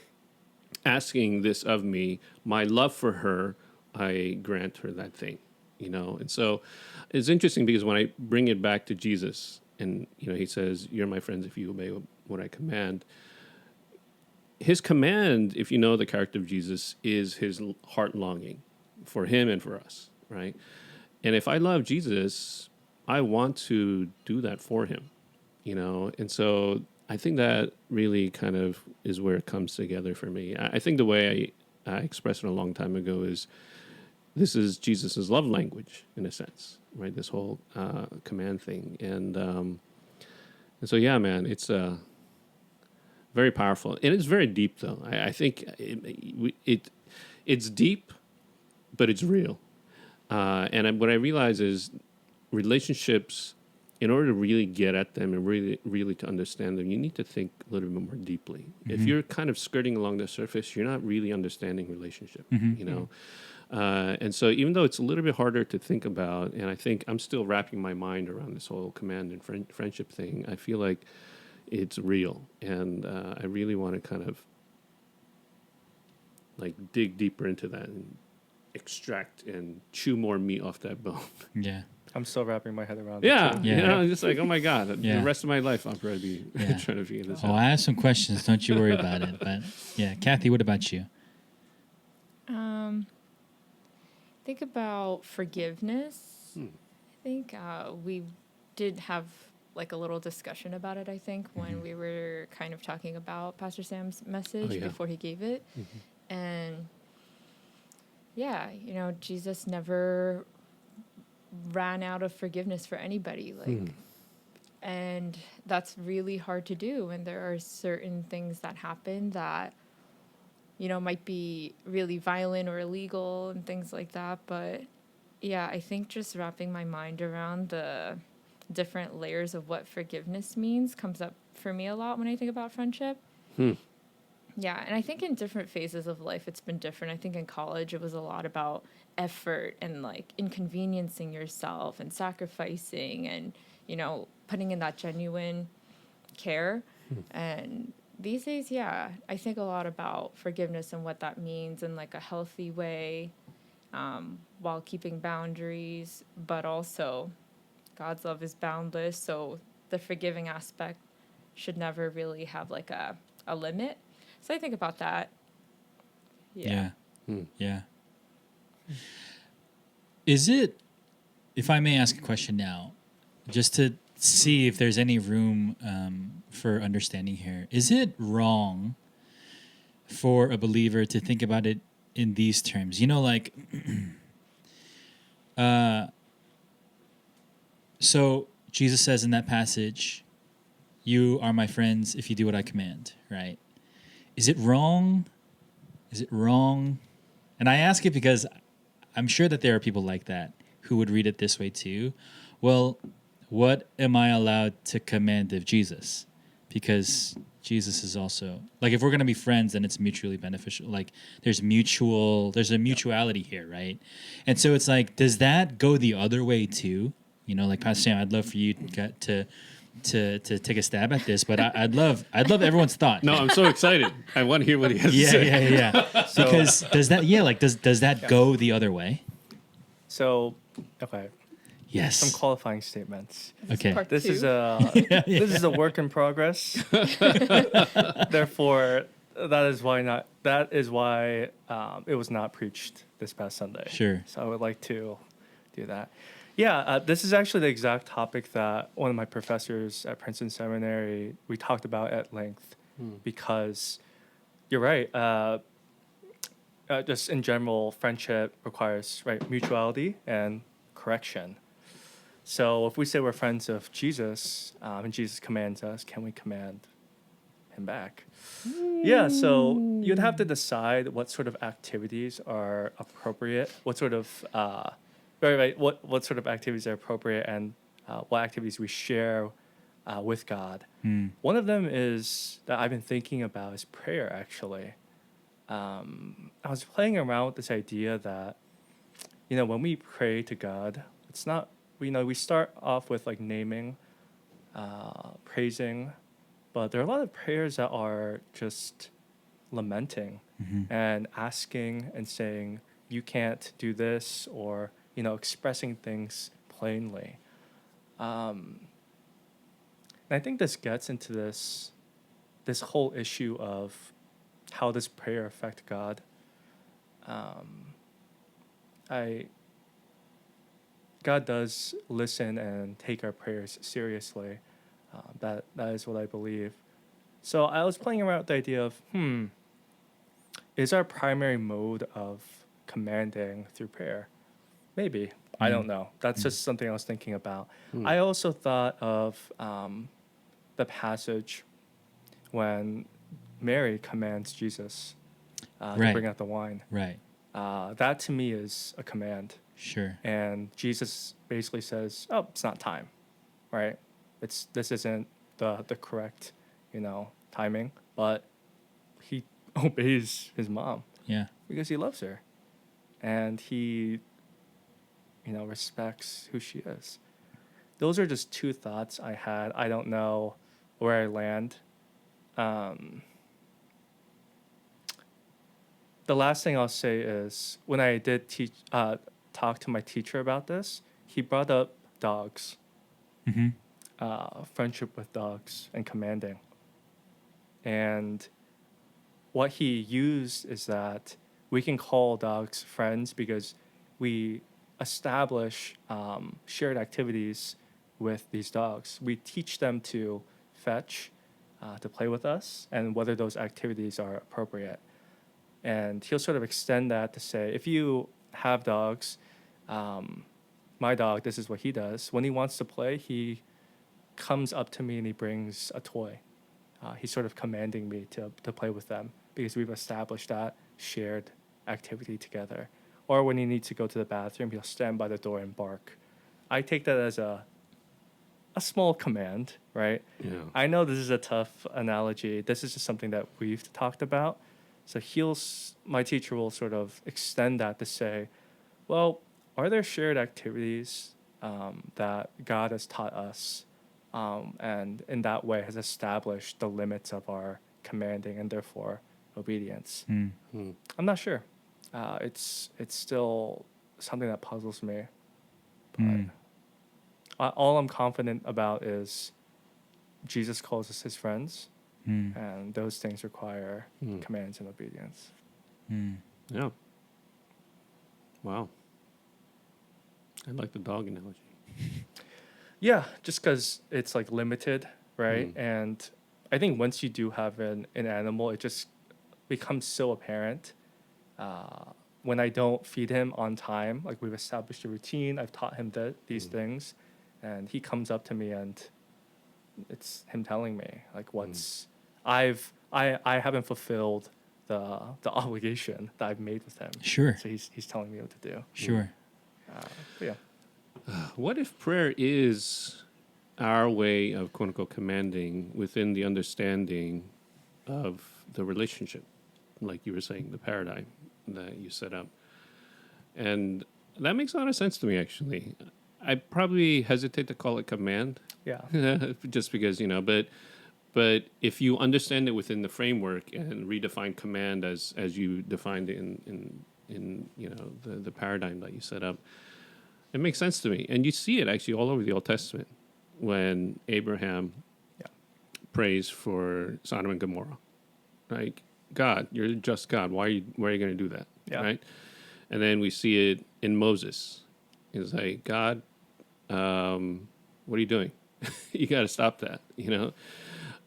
asking this of me, my love for her, I grant her that thing, And so it's interesting because when I bring it back to Jesus, and he says, "You're my friends if you obey what I command." His command, if you know the character of Jesus, is his heart longing for him and for us, right? And if I love Jesus, I want to do that for him, And so I think that really kind of is where it comes together for me. I think the way I expressed it a long time ago is this is Jesus's love language, in a sense, right? This whole command thing. And so, yeah, man, it's very powerful. And it's very deep, though. I think it's deep, but it's real. And what I realize is relationships, in order to really get at them and really to understand them, you need to think a little bit more deeply. Mm-hmm. If you're kind of skirting along the surface, you're not really understanding relationship, And so even though it's a little bit harder to think about, and I think I'm still wrapping my mind around this whole command and friendship thing, I feel like it's real. And I really want to kind of like dig deeper into that and extract and chew more meat off that bone. Yeah. I'm still wrapping my head around Yeah. it. I'm just like, oh my God, the rest of my life I'll probably be trying to figure this out. I have some questions. Don't you worry about it. But yeah, Kathy, what about you? Think about forgiveness. I think we did have like a little discussion about it, I think, when we were kind of talking about Pastor Sam's message before he gave it. And yeah, Jesus never ran out of forgiveness for anybody. And that's really hard to do. And there are certain things that happen that, might be really violent or illegal and things like that. But yeah, I think just wrapping my mind around the different layers of what forgiveness means comes up for me a lot when I think about friendship. Yeah, and I think in different phases of life, it's been different. I think in college, it was a lot about effort and like inconveniencing yourself and sacrificing and, putting in that genuine care. And these days, yeah, I think a lot about forgiveness and what that means in like a healthy way, while keeping boundaries, but also God's love is boundless. So the forgiving aspect should never really have like a limit. So I think about that. Yeah. Is it, if I may ask a question now, just to see if there's any room for understanding here, is it wrong for a believer to think about it in these terms? So Jesus says in that passage, "You are my friends if you do what I command." Right? Is it wrong? Is it wrong? And I ask it because I'm sure that there are people like that who would read it this way too. Well, what am I allowed to command of Jesus? Because Jesus is also like, if we're going to be friends, then it's mutually beneficial. Like there's a mutuality here, right? And so it's like, does that go the other way too? You know, like Pastor Sam, I'd love for you to take a stab at this, but I'd love everyone's thought. No, I'm so excited. I want to hear what he has to say. Yeah. Because does that go the other way? So, okay, Yes. some qualifying statements. Okay. Part This two. is a this is a work in progress. Therefore, that is why it was not preached this past Sunday. Sure. So I would like to do that. Yeah, this is actually the exact topic that one of my professors at Princeton Seminary we talked about at length, because you're right. Just in general, friendship requires mutuality and correction. So if we say we're friends of Jesus, and Jesus commands us, can we command him back? Yeah. So you'd have to decide what sort of activities are appropriate, what sort of what sort of activities are appropriate, and what activities we share with God. One of them is that I've been thinking about is prayer. Actually, I was playing around with this idea that when we pray to God, it's not we start off with like naming, praising, but there are a lot of prayers that are just lamenting and asking and saying you can't do this, or expressing things plainly. And I think this gets into this whole issue of how does prayer affect God. God does listen and take our prayers seriously. That is what I believe. So I was playing around with the idea of, is our primary mode of commanding through prayer? Maybe. I don't know. That's just something I was thinking about. I also thought of the passage when Mary commands Jesus to Right. bring out the wine. Right. That to me is a command. Sure. And Jesus basically says, "Oh, it's not time, right? This isn't the correct, timing." But he obeys his mom Yeah. because he loves her, and he, respects who she is. Those are just two thoughts I had. I don't know where I land. The last thing I'll say is when I did talk to my teacher about this, he brought up dogs, friendship with dogs, and commanding. And what he used is that we can call dogs friends because we establish shared activities with these dogs. We teach them to fetch, to play with us, and whether those activities are appropriate. And he'll sort of extend that to say, if you have dogs, my dog, this is what he does. When he wants to play, he comes up to me and he brings a toy. He's sort of commanding me to play with them because we've established that shared activity together. Or when he needs to go to the bathroom, he'll stand by the door and bark. I take that as a small command, right? Yeah. I know this is a tough analogy. This is just something that we've talked about. So my teacher will sort of extend that to say, well, are there shared activities that God has taught us, and in that way has established the limits of our commanding and therefore obedience? I'm not sure. It's still something that puzzles me. But all I'm confident about is Jesus calls us his friends. And those things require commands and obedience. Yeah. Wow. I like the dog analogy. Yeah, just because it's like limited, right? And I think once you do have an animal, it just becomes so apparent. When I don't feed him on time, like we've established a routine, I've taught him these things, and he comes up to me, and it's him telling me like I haven't fulfilled the obligation that I've made with him. Sure. So he's telling me what to do. Sure. But yeah. What if prayer is our way of quote unquote commanding within the understanding of the relationship, like you were saying, the paradigm that you set up? And that makes a lot of sense to me, actually. I probably hesitate to call it command, Yeah. just because, but if you understand it within the framework and redefine command as you defined it in the paradigm that you set up, it makes sense to me. And you see it actually all over the Old Testament when Abraham Yeah. prays for Sodom and Gomorrah. Like, God, you're a just God. Why are you going to do that? Yeah. Right? And then we see it in Moses. It's like, God, what are you doing? You got to stop that,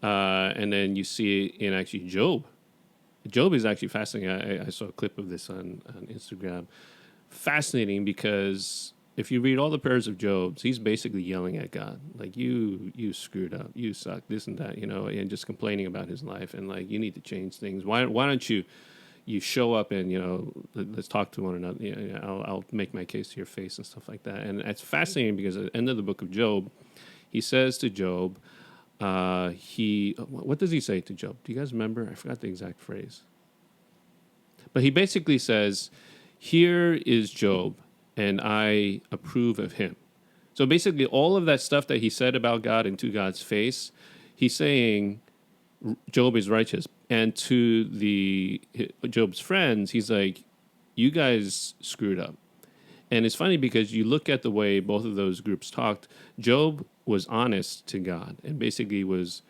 And then you see it in actually Job. Job is actually fascinating. I saw a clip of this on Instagram. Fascinating because if you read all the prayers of Job, he's basically yelling at God, like, you screwed up, you suck, this and that, and just complaining about his life and like, you need to change things. Why don't you show up and, let's talk to one another. I'll make my case to your face and stuff like that. And it's fascinating because at the end of the book of Job, he says to Job, what does he say to Job? Do you guys remember? I forgot the exact phrase. But he basically says, here is Job, and I approve of him. So basically all of that stuff that he said about God and to God's face, he's saying Job is righteous. And to Job's friends, he's like, you guys screwed up. And it's funny because you look at the way both of those groups talked. Job was honest to God and basically was,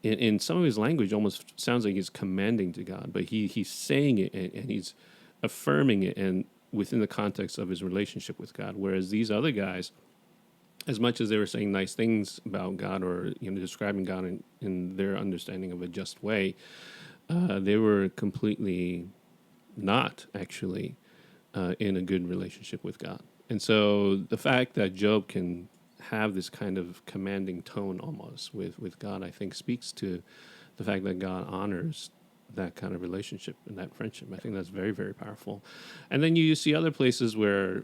in some of his language, almost sounds like he's commanding to God, but he's saying it and he's affirming it and within the context of his relationship with God. Whereas these other guys, as much as they were saying nice things about God or describing God in their understanding of a just way, they were completely not actually in a good relationship with God. And so the fact that Job can have this kind of commanding tone almost with God, I think speaks to the fact that God honors that kind of relationship and that friendship. I think that's very, very powerful. And then you see other places where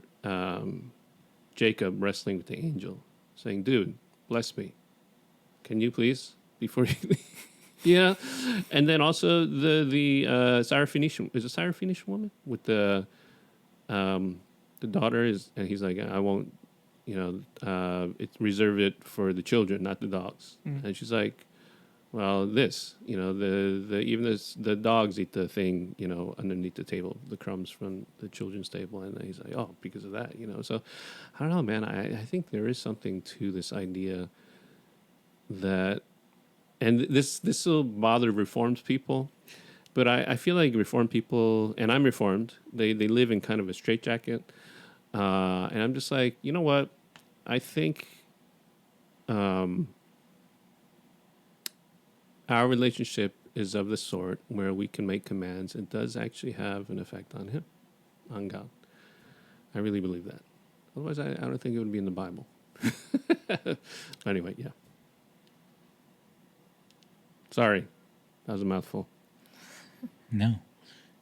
Jacob wrestling with the angel, saying, dude, bless me. Can you please? Before you leave. Yeah. And then also the Syrophoenician, is it Syrophoenician woman? With the daughter is, and he's like, I won't, it's reserve it for the children, not the dogs. Mm. And she's like, well, the even the dogs eat the thing, underneath the table, the crumbs from the children's table. And then he's like, oh, because of that, So I don't know, man. I think there is something to this idea that, and this will bother Reformed people, but I feel like Reformed people, and I'm Reformed, they live in kind of a straitjacket. And I'm just like, you know what? I think our relationship is of the sort where we can make commands. It does actually have an effect on him, on God. I really believe that. Otherwise, I don't think it would be in the Bible. Anyway, yeah. Sorry, that was a mouthful. No.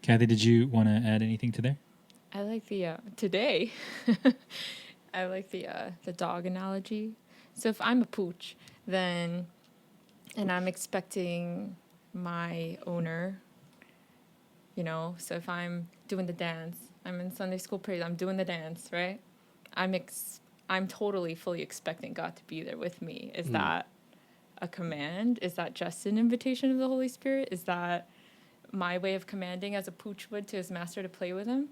Kathy, did you want to add anything to there? I like the today. I like the dog analogy. So if I'm a pooch, then and I'm expecting my owner, so if I'm doing the dance, I'm in Sunday school praise, I'm doing the dance, right? I'm totally fully expecting God to be there with me. Is that a command? Is that just an invitation of the Holy Spirit? Is that my way of commanding as a pooch would to his master to play with him?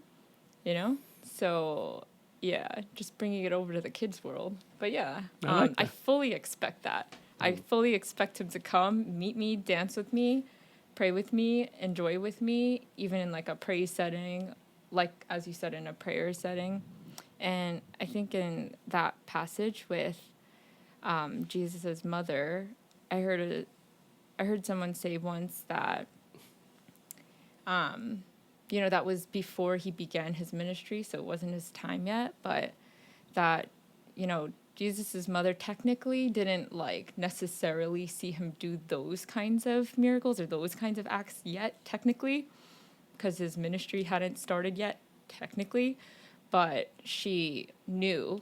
So yeah, just bringing it over to the kids' world. But yeah, I like that. I fully expect that. I fully expect him to come, meet me, dance with me, pray with me, enjoy with me, even in like a praise setting, like as you said, in a prayer setting. And I think in that passage with Jesus' mother, I heard someone say once that that was before he began his ministry, so it wasn't his time yet, but that, Jesus's mother technically didn't like necessarily see him do those kinds of miracles or those kinds of acts yet, technically, because his ministry hadn't started yet, technically. But she knew,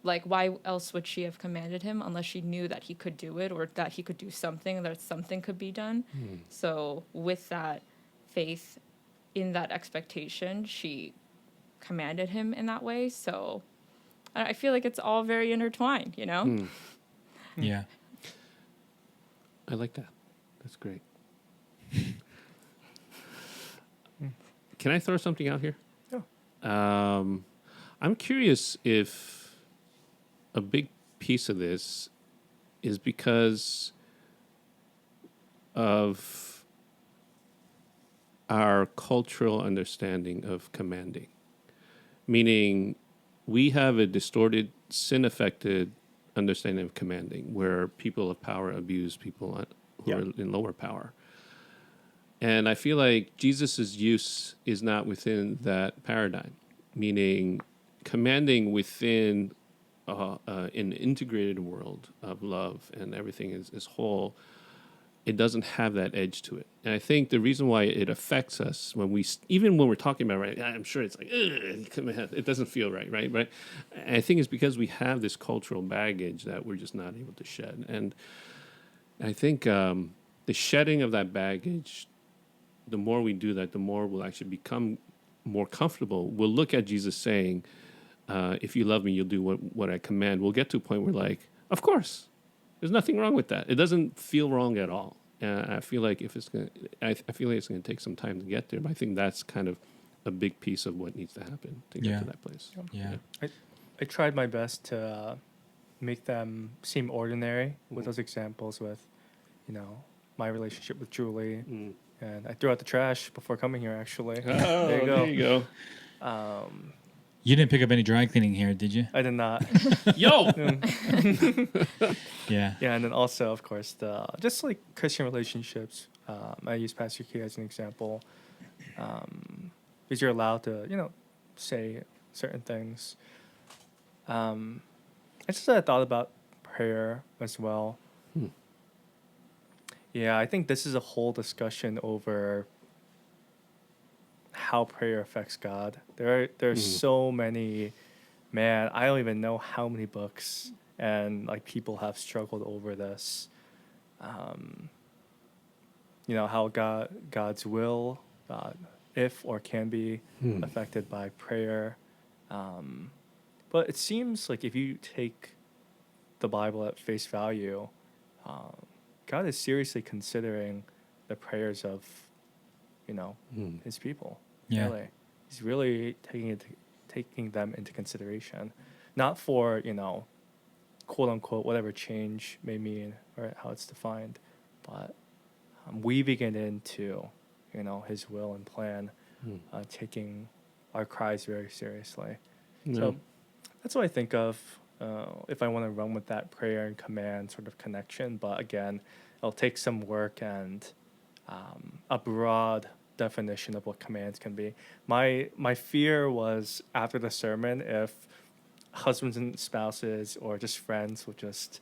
like, why else would she have commanded him unless she knew that he could do it or that he could do something, that something could be done. So with that faith, in that expectation, she commanded him in that way. So I feel like it's all very intertwined, you know? Yeah. I like that. That's great. Can I throw something out here? Yeah. I'm curious if a big piece of this is because of our cultural understanding of commanding. Meaning, we have a distorted, sin-affected understanding of commanding, where people of power abuse people who are in lower power. And I feel like Jesus' use is not within that paradigm, meaning commanding within an integrated world of love and everything is whole. It doesn't have that edge to it. And I think the reason why it affects us even when we're talking about, right, I'm sure it's like, it doesn't feel right? And I think it's because we have this cultural baggage that we're just not able to shed. And I think the shedding of that baggage, the more we do that, the more we'll actually become more comfortable. We'll look at Jesus saying, if you love me, you'll do what I command. We'll get to a point where, like, of course, there's nothing wrong with that. It doesn't feel wrong at all. I feel like I feel like it's going to take some time to get there. But I think that's kind of a big piece of what needs to happen to get to that place. Yeah. I tried my best to make them seem ordinary with those examples with, you know, my relationship with Julie. And I threw out the trash before coming here, actually. Oh, there you go. You didn't pick up any dry cleaning here, did you? I did not. Yo! Yeah. Yeah, and then also, of course, just like Christian relationships. I use Pastor Key as an example. Because you're allowed to, you know, say certain things. I just had thought about prayer as well. Yeah, I think this is a whole discussion over how prayer affects God. There's so many, man, I don't even know how many books and like people have struggled over this. You know, how God's will, if or can be affected by prayer. But it seems like if you take the Bible at face value, God is seriously considering the prayers of, you know, his people. Yeah. Really. He's really taking them into consideration. Not for, you know, quote unquote, whatever change may mean or how it's defined, but weaving it into, you know, his will and plan, taking our cries very seriously. So that's what I think of if I want to run with that prayer and command sort of connection. But again, it'll take some work and a broad definition of what commands can be. My fear was after the sermon, if husbands and spouses or just friends would just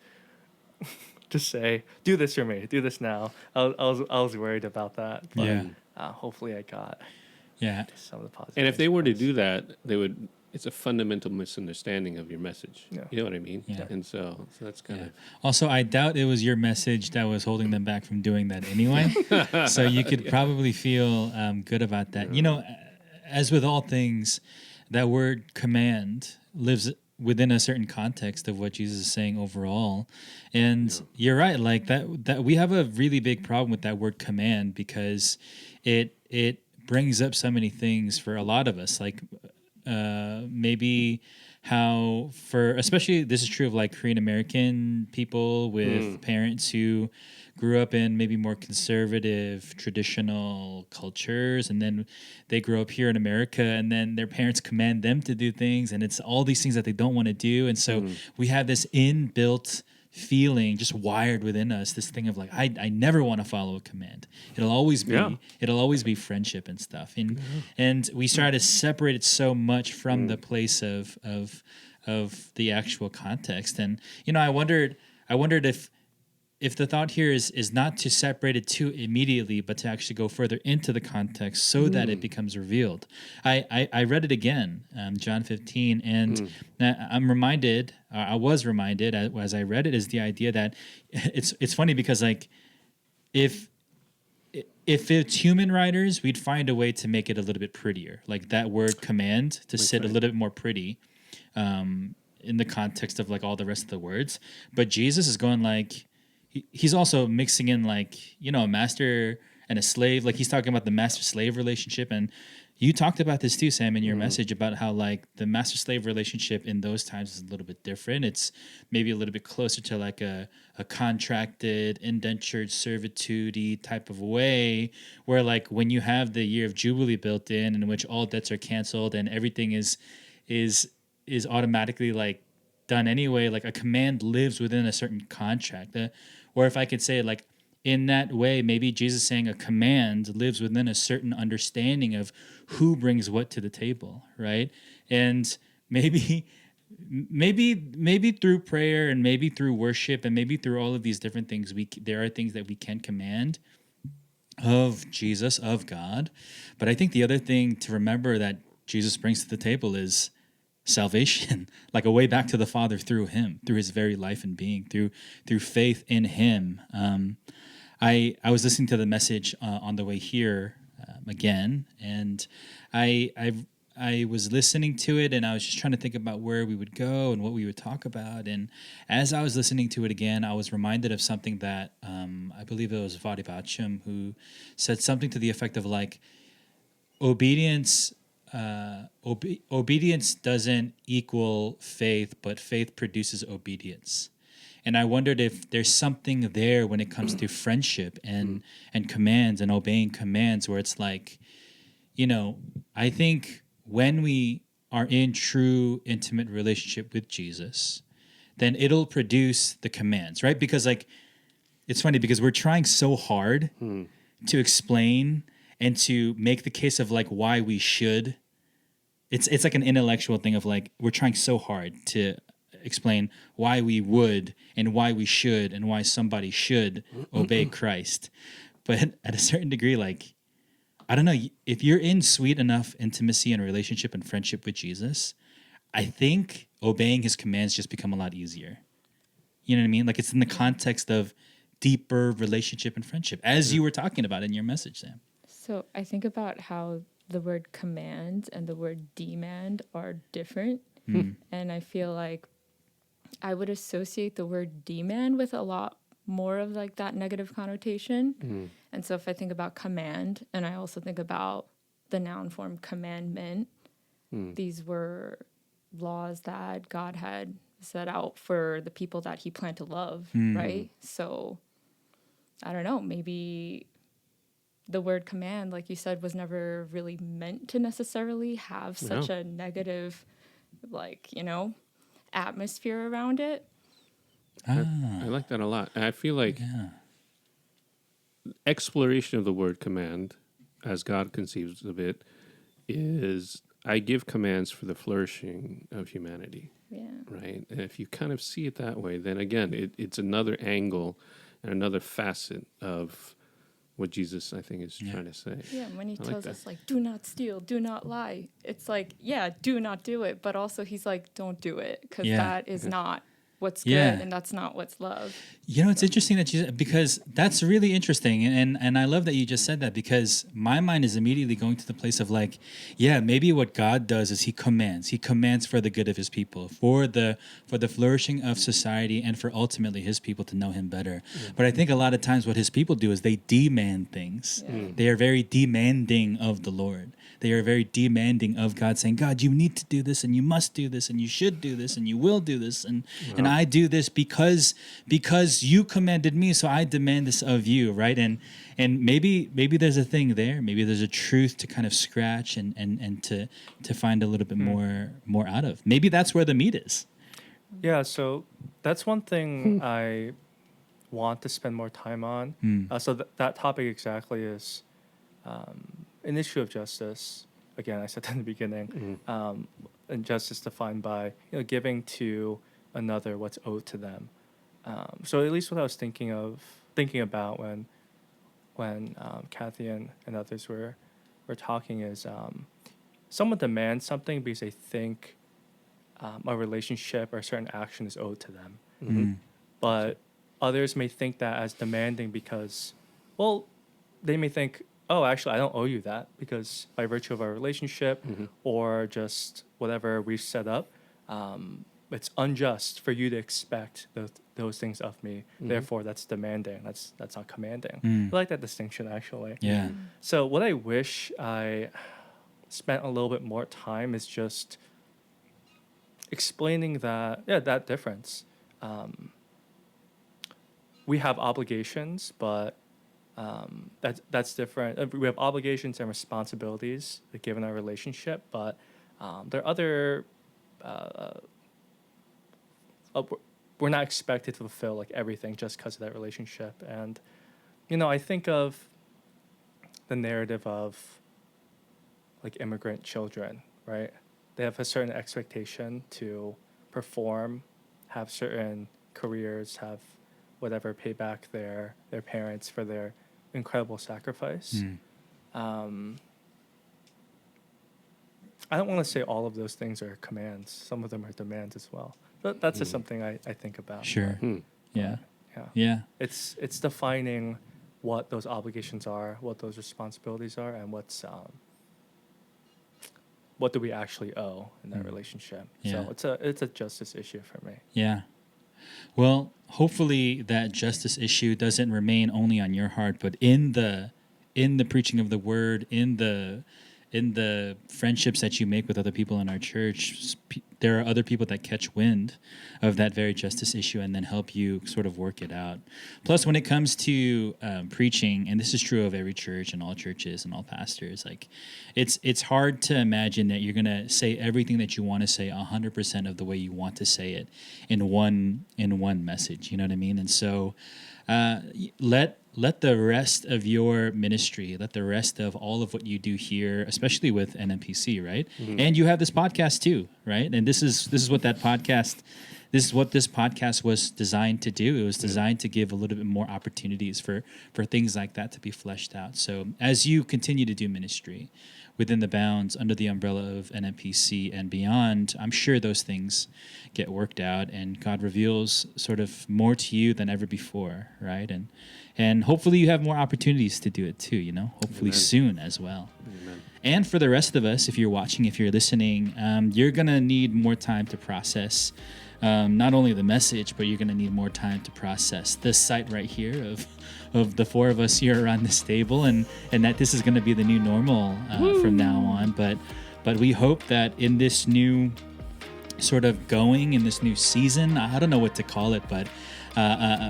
say, "Do this for me, do this now." I was worried about that. But, hopefully, I got some of the positive. And if they were to do that, it's a fundamental misunderstanding of your message. Yeah. You know what I mean? Yeah. And so that's kind of... Also, I doubt it was your message that was holding them back from doing that anyway. So you could probably feel good about that. You know, as with all things, that word command lives within a certain context of what Jesus is saying overall. And you're right, like that we have a really big problem with that word command because it brings up so many things for a lot of us, like maybe how especially this is true of like Korean American people with parents who grew up in maybe more conservative traditional cultures, and then they grow up here in America, and then their parents command them to do things, and it's all these things that they don't want to do, and so we have this inbuilt feeling just wired within us, this thing of like I never want to follow a command. It'll always be friendship and stuff, and we try to separate it so much from the place of of the actual context. And I wondered if the thought here is not to separate it too immediately, but to actually go further into the context so that it becomes revealed. I read it again, John 15, and I was reminded as I read it, is the idea that it's funny because like if it's human writers, we'd find a way to make it a little bit prettier, like that word command to sit a little bit more pretty in the context of like all the rest of the words. But Jesus is going like, he's also mixing in like, a master and a slave. Like he's talking about the master-slave relationship. And you talked about this too, Sam, in your message about how like the master-slave relationship in those times is a little bit different. It's maybe a little bit closer to like a contracted, indentured servitude type of way, where like when you have the year of Jubilee built in which all debts are canceled and everything is automatically like done anyway, like a command lives within a certain contract. Or if I could say like in that way, maybe Jesus saying a command lives within a certain understanding of who brings what to the table, right? And maybe through prayer and maybe through worship and maybe through all of these different things, there are things that we can command of Jesus, of God. But I think the other thing to remember that Jesus brings to the table is salvation, like a way back to the Father through him, through his very life and being, through faith in him. I was listening to the message on the way here again, and I was listening to it, and I was just trying to think about where we would go and what we would talk about. And as I was listening to it again, I was reminded of something that I believe it was Vadi Bacham who said something to the effect of like, obedience doesn't equal faith, but faith produces obedience. And I wondered if there's something there when it comes to friendship and commands and obeying commands, where it's like, I think when we are in true intimate relationship with Jesus, then it'll produce the commands, right? Because like, it's funny because we're trying so hard to explain and to make the case of like why we should. It's like an intellectual thing of like, we're trying so hard to explain why we would and why we should and why somebody should obey Christ. But at a certain degree, like, I don't know, if you're in sweet enough intimacy and relationship and friendship with Jesus, I think obeying his commands just become a lot easier. You know what I mean? Like it's in the context of deeper relationship and friendship, as you were talking about in your message, Sam. So I think about how the word command and the word demand are different. And I feel like I would associate the word demand with a lot more of like that negative connotation. And so if I think about command, and I also think about the noun form commandment, these were laws that God had set out for the people that he planned to love, right? So I don't know, maybe the word command, like you said, was never really meant to necessarily have such a negative, like, atmosphere around it. I like that a lot. And I feel like exploration of the word command, as God conceives of it, is I give commands for the flourishing of humanity. Yeah. Right? And if you kind of see it that way, then again, it's another angle and another facet of what Jesus, I think, is trying to say. Yeah, when he I tells like us, like, do not steal, do not lie. It's like, yeah, do not do it. But also he's like, don't do it, because that is not what's good, and that's not what's love. It's interesting that because that's really interesting, and I love that you just said that, because my mind is immediately going to the place of like, maybe what God does is he commands for the good of his people, for the flourishing of society, and for ultimately his people to know him better. But I think a lot of times what his people do is they demand things. They are very demanding of the Lord. They are very demanding of God, saying, God, you need to do this, and you must do this, and you should do this, and you will do this, and I do this because you commanded me, so I demand this of you, right? And maybe there's a thing there. Maybe there's a truth to kind of scratch and to find a little bit more out of. Maybe that's where the meat is. Yeah, so that's one thing I want to spend more time on. So that topic exactly is an issue of justice. Again, I said that in the beginning. and justice defined by giving to another what's owed to them. So at least what I was thinking about when Kathy and others were talking is someone demands something because they think a relationship or a certain action is owed to them. Mm. But others may think that as demanding because, well, they may think, oh, actually, I don't owe you that because by virtue of our relationship or just whatever we've set up, it's unjust for you to expect those things of me. Therefore, that's demanding. That's not commanding. I like that distinction, actually. Yeah. So what I wish I spent a little bit more time is just explaining that difference. We have obligations, but that's different. We have obligations and responsibilities given our relationship, but there are other. We're not expected to fulfill like everything just because of that relationship, and I think of the narrative of like immigrant children, right? They have a certain expectation to perform, have certain careers, have whatever, pay back their parents for their incredible sacrifice. I don't want to say all of those things are commands. Some of them are demands as well. But that's just something I think about. Sure. Yeah. Yeah. Yeah. It's defining what those obligations are, what those responsibilities are, and what do we actually owe in that relationship. Yeah. So it's a justice issue for me. Yeah. Well, hopefully that justice issue doesn't remain only on your heart, but in the preaching of the word, in the friendships that you make with other people in our church, there are other people that catch wind of that very justice issue and then help you sort of work it out. Plus, when it comes to preaching, and this is true of every church and all churches and all pastors, like it's hard to imagine that you're gonna say everything that you want to say 100% of the way you want to say it in one message. You know what I mean? And so let the rest of your ministry, let the rest of all of what you do here, especially with NMPC, right? And you have this podcast too, right? And this is what this podcast was designed to do. It was designed to give a little bit more opportunities for things like that to be fleshed out. So as you continue to do ministry within the bounds, under the umbrella of NMPC and beyond, I'm sure those things get worked out and God reveals sort of more to you than ever before, right? And hopefully you have more opportunities to do it too, hopefully Amen. Soon as well. Amen. And for the rest of us, if you're watching, if you're listening, you're going to need more time to process not only the message, but you're going to need more time to process this site right here of the four of us here around this table, and that this is going to be the new normal from now on. But we hope that in this new sort of in this new season, I don't know what to call it, but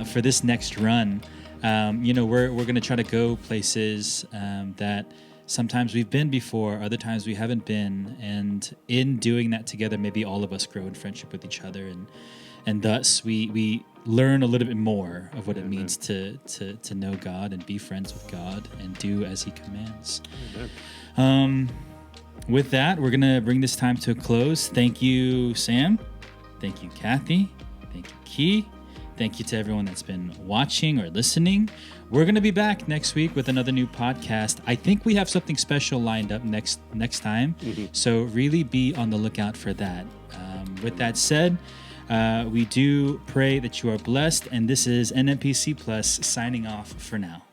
for this next run, we're going to try to go places that sometimes we've been before, other times we haven't been, and in doing that together, maybe all of us grow in friendship with each other, and thus we learn a little bit more of what it means to know God and be friends with God and do as He commands. With that, we're going to bring this time to a close. Thank you, Sam. Thank you, Kathy. Thank you, Key. Thank you to everyone that's been watching or listening. We're going to be back next week with another new podcast. I think we have something special lined up next time. So really be on the lookout for that. With that said, we do pray that you are blessed. And this is NMPC Plus signing off for now.